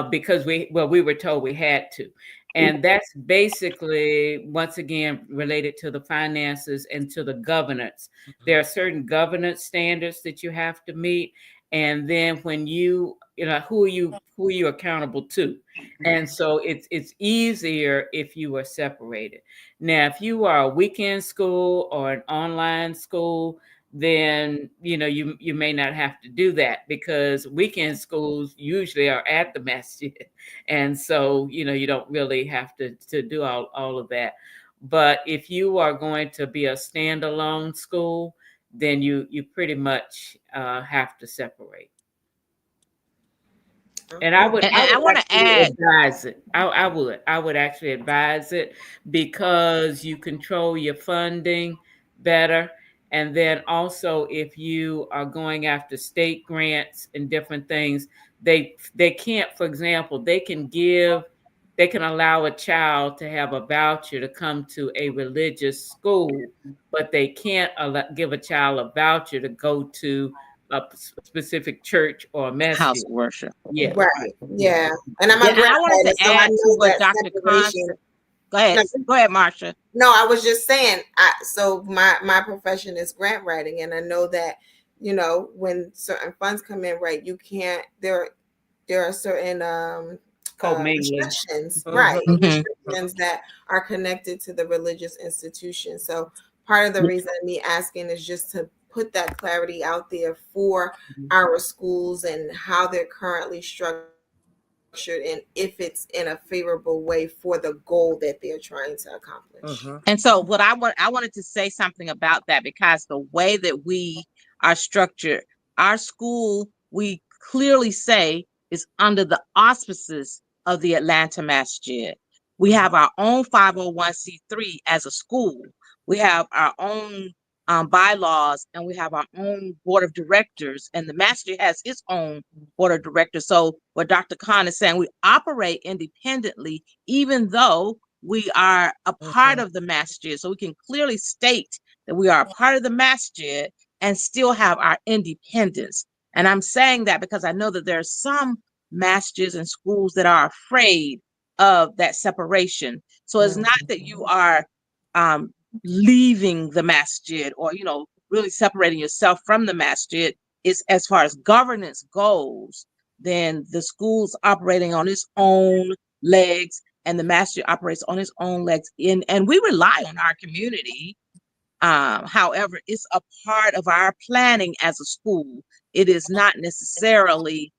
because we were told we had to. And that's basically, once again, related to the finances and to the governance. There are certain governance standards that you have to meet. And then when who are you accountable to? And so it's easier if you are separated. Now, if you are a weekend school or an online school, then you may not have to do that because weekend schools usually are at the masjid, and so you don't really have to do all of that. But if you are going to be a standalone school, then you pretty much have to separate. And I would, And I I would want to actually add, advise it. I would actually advise it because you control your funding better. And then also, if you are going after state grants and different things, they can't, for example, they can allow a child to have a voucher to come to a religious school, but they can't give a child a voucher to go to a specific church or a house masjid. of worship. Yeah, Right. yeah. Yeah. And I'm Yeah, a and grant I wanted writer, to so I add to know what that Dr. Khan separation. said. Go ahead. No, Go ahead, Marsha. no, I was just saying. So my profession is grant writing, and I know that when certain funds come in, right, you can't. There are certain Co-mingling. restrictions, right? Mhm. Hmm. Restrictions that are connected to the religious institution. So part of the reason me asking is just to put that clarity out there for our schools and how they're currently structured and if it's in a favorable way for the goal that they're trying to accomplish. Mhm. And so what I wanted to say something about that because the way that we are structured, our school, we clearly say is under the auspices of the Atlanta Masjid. We have our own 501c3 as a school. We have our own bylaws and we have our own board of directors, and the Masjid has its own board of directors. So what Dr. Khan is saying, we operate independently, even though we are a part Mhm. of the masjid. So we can clearly state that we are a part of the masjid and still have our independence. And I'm saying that because I know that there are some masjids and schools that are afraid of that separation. So it's not that you are um, leaving the masjid or, really separating yourself from the masjid. It's as far as governance goes, then the school's operating on its own legs and the master operates on its own legs and we rely on our community. However, it's a part of our planning as a school. It is not necessarily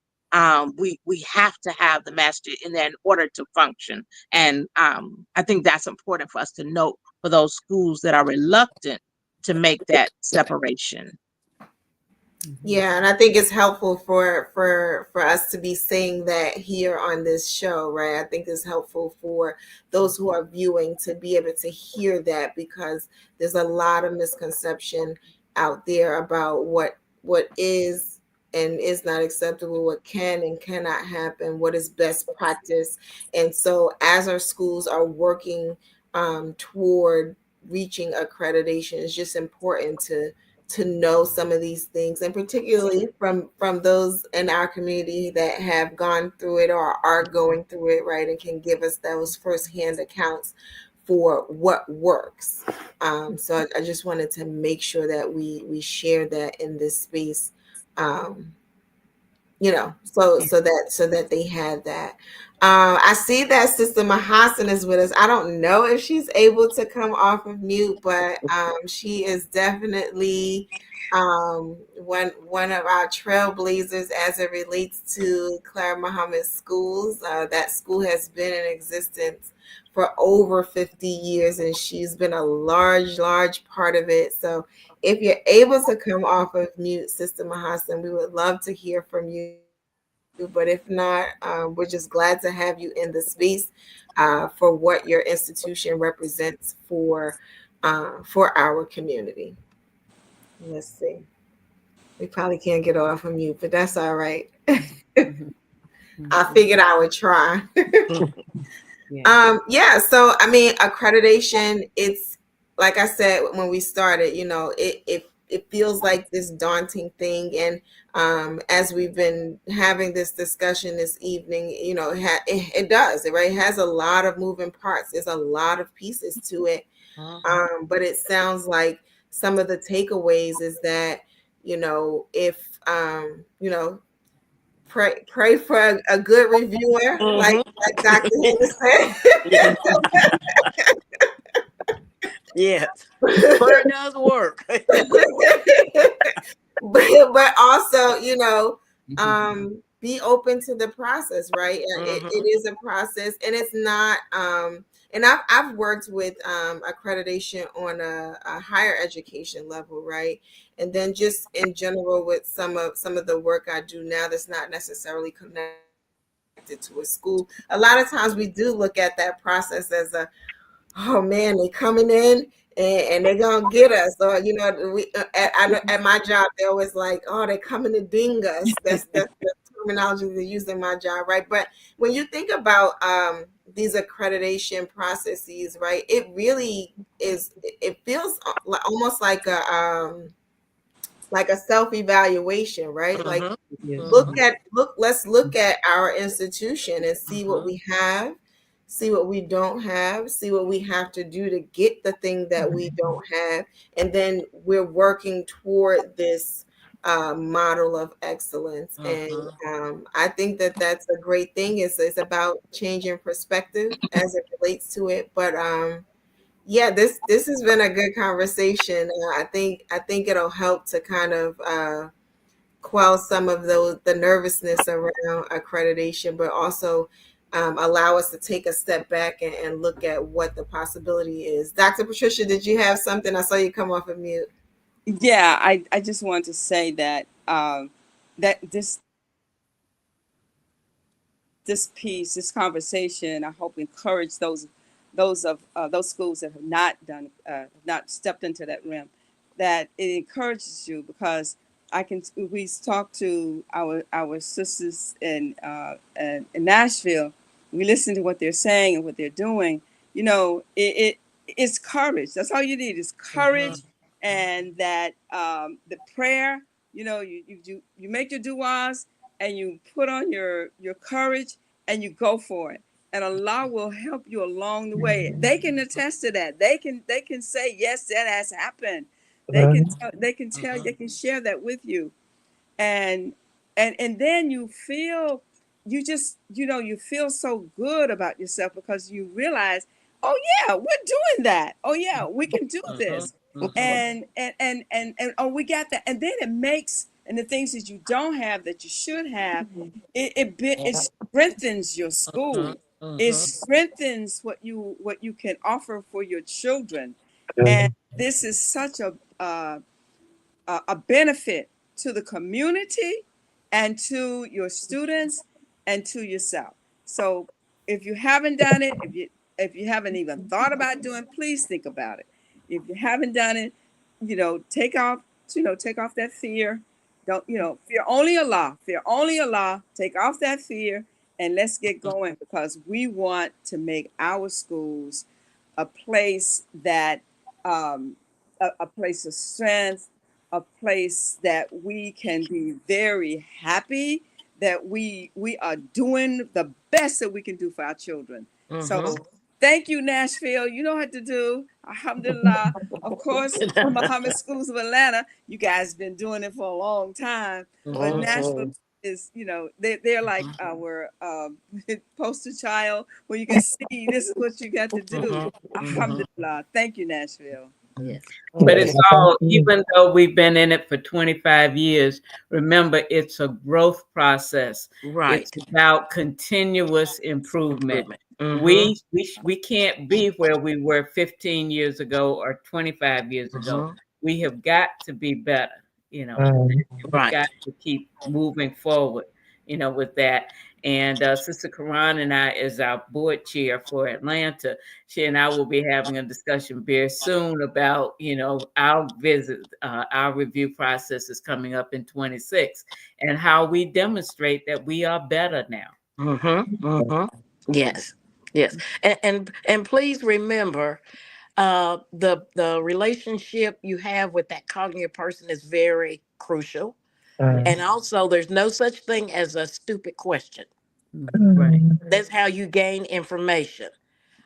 we have to have the master in there in order to function. And I think that's important for us to note for those schools that are reluctant to make that separation. Yeah, and I think it's helpful for us to be saying that here on this show, right? I think it's helpful for those who are viewing to be able to hear that because there's a lot of misconception out there about what is and is not acceptable, what can and cannot happen, what is best practice. And so as our schools are working toward reaching accreditation, it's just important to know some of these things, and particularly from those in our community that have gone through it or are going through it, right, and can give us those firsthand accounts for what works. So I just wanted to make sure that we share that in this space. Um, so that they had that. I see that Sister Mahasan is with us. I don't know if she's able to come off of mute, but she is definitely one of our trailblazers as it relates to Clara Muhammad Schools. That school has been in existence for over 50 years, and she's been a large part of it. So if you're able to come off of mute, Sister Mahasan, we would love to hear from you. But if not, we're just glad to have you in the space for what your institution represents for our community. Let's see. We probably can't get off of mute, but that's all right. I figured I would try. Yeah, so I mean, accreditation, it's like I said when we started, it feels like this daunting thing. And as we've been having this discussion this evening, it does, right? It has a lot of moving parts. There's a lot of pieces to it. But it sounds like some of the takeaways is that, if pray for a good reviewer, like Dr. Henderson. Yeah. Yes. Prayer does work. but also, be open to the process, right? It is a process, and it's not. And I've worked with accreditation on a higher education level, right? And then just in general with some of the work I do now that's not necessarily connected connected to a school. A lot of times we do look at that process as a, oh man, they coming in and they're gonna get us. Or at my job, they always like, oh, they coming to ding us. That's the terminology they use in my job, right? But when you think about these accreditation processes, right, it really is. It feels almost like a self-evaluation, right? Like let's look at our institution and see what we have, see what we don't have, see what we have to do to get the thing that we don't have, and then we're working toward this model of excellence. And I think that that's a great thing. It's about changing perspective as it relates to it. But yeah, this has been a good conversation. I think it'll help to kind of quell some of the nervousness around accreditation, but also allow us to take a step back and look at what the possibility is. Dr. Patricia, did you have something? I saw you come off of mute. Yeah, I just wanted to say that that this piece, this conversation, I hope encourage those schools that have not stepped into that realm, that it encourages you, because we talk to our sisters in Nashville, we listen to what they're saying and what they're doing. It's courage. That's all you need is courage, and that the prayer. You make your duas and you put on your courage and you go for it, and Allah will help you along the way. They can attest to that. They can say, yes, that has happened. They can share that with you. And then you feel so good about yourself, because you realize, oh yeah, we're doing that. Oh yeah, we can do this. And oh, we got that. And then it makes, and the things that you don't have that you should have, it strengthens your school. It strengthens what you can offer for your children. And this is such a benefit to the community and to your students and to yourself. So if you haven't done it, if you haven't even thought about doing, please think about it. If you haven't done it, take off that fear. Don't, fear only Allah. Fear only Allah. Take off that fear and let's get going, because we want to make our schools a place that a place of strength, a place that we can be very happy that we are doing the best that we can do for our children. So thank you, Nashville. You know what to do. Alhamdulillah. Of course, Muhammad Schools of Atlanta, you guys been doing it for a long time. But Nashville is, they're like our poster child, where you can see this is what you got to do. Alhamdulillah. Thank you, Nashville. Yes. But it's all, even though we've been in it for 25 years, remember, it's a growth process. Right. It's about continuous improvement. We can't be where we were 15 years ago or 25 years ago. We have got to be better, We've got to keep moving forward, with that. And Sister Karan and I, as our board chair for Atlanta, she and I will be having a discussion very soon about, our visit, our review process is coming up in 26, and how we demonstrate that we are better now. Yes. Yes. And please remember, the relationship you have with that cognitive person is very crucial. And also, there's no such thing as a stupid question. Right. That's how you gain information.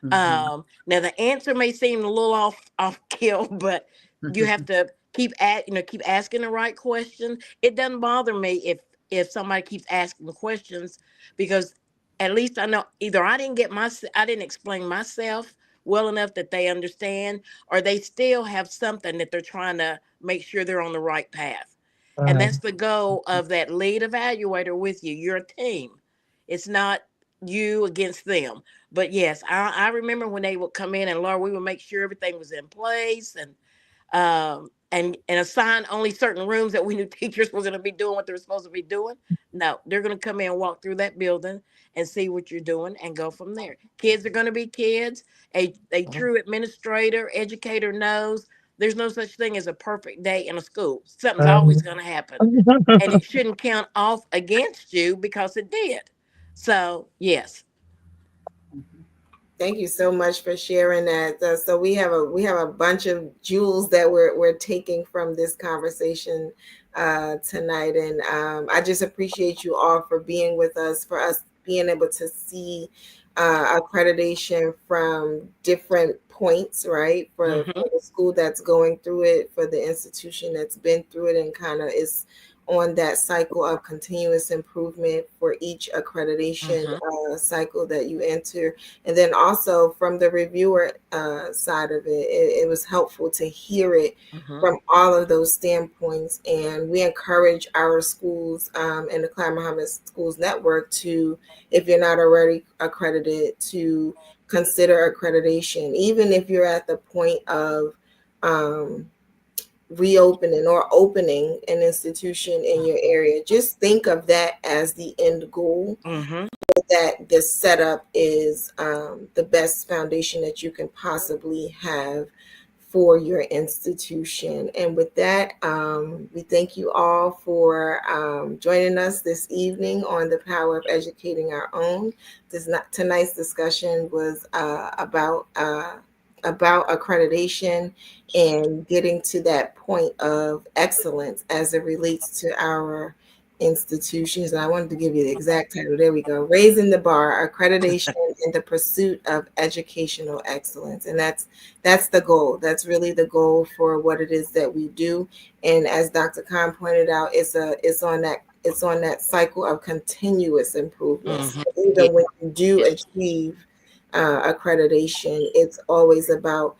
Now the answer may seem a little off kill, but you have to keep asking the right question. It doesn't bother me if somebody keeps asking questions, because at least I know either I didn't explain myself well enough that they understand, or they still have something that they're trying to make sure they're on the right path. And that's the goal of that lead evaluator with you. You're a team. It's not you against them. But yes, I remember when they would come in, and Laura, we would make sure everything was in place, and assign only certain rooms that we knew teachers were going to be doing what they were supposed to be doing. No, they're going to come in and walk through that building and see what you're doing and go from there. Kids are going to be kids. A true administrator, educator knows there's no such thing as a perfect day in a school. Something's always going to happen. And it shouldn't count off against you because it did. So, yes. Thank you so much for sharing that. So we have a bunch of jewels that we're taking from this conversation tonight, and I just appreciate you all for being with us, for us being able to see accreditation from different points, right? For the school that's going through it, for the institution that's been through it, and kind of is on that cycle of continuous improvement for each accreditation cycle that you enter. And then also from the reviewer side of it was helpful to hear it from all of those standpoints. And we encourage our schools and the Clyde Muhammad Schools Network to, if you're not already accredited, to consider accreditation, even if you're at the point of reopening or opening an institution in your area. Just think of that as the end goal, that the setup is the best foundation that you can possibly have for your institution. And with that, we thank you all for joining us this evening on The Power of Educating Our Own. Tonight's discussion was about accreditation and getting to that point of excellence as it relates to our institutions. And I wanted to give you the exact title. There we go. Raising the Bar, Accreditation in the Pursuit of Educational Excellence. And that's the goal. That's really the goal for what it is that we do. And as Dr. Khan pointed out, it's on that cycle of continuous improvement. So even when you do achieve accreditation, it's always about,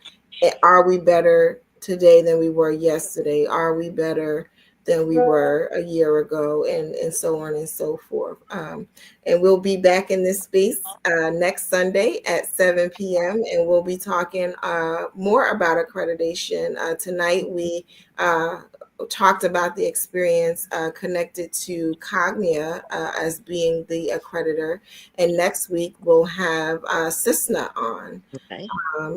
are we better today than we were yesterday? Are we better than we were a year ago? And so on and so forth. And we'll be back in this space next Sunday at 7 p.m. and we'll be talking more about accreditation. Tonight we talked about the experience connected to Cognia as being the accreditor. And next week we'll have CISNA on. Okay.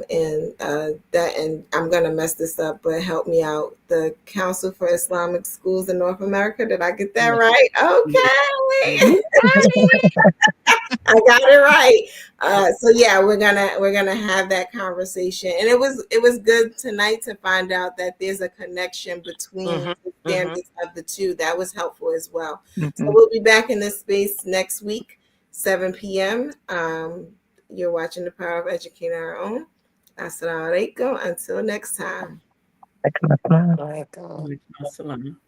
And I'm gonna mess this up, but help me out. The Council for Islamic Schools in North America. Did I get that right? Okay. I got it right. So yeah, we're gonna have that conversation, and it was good tonight to find out that there's a connection between the standards of the two. That was helpful as well. So we'll be back in this space next week, 7 p.m. You're watching The Power of Educating Our Own. Assalamu alaikum. Until next time. Like, Salam.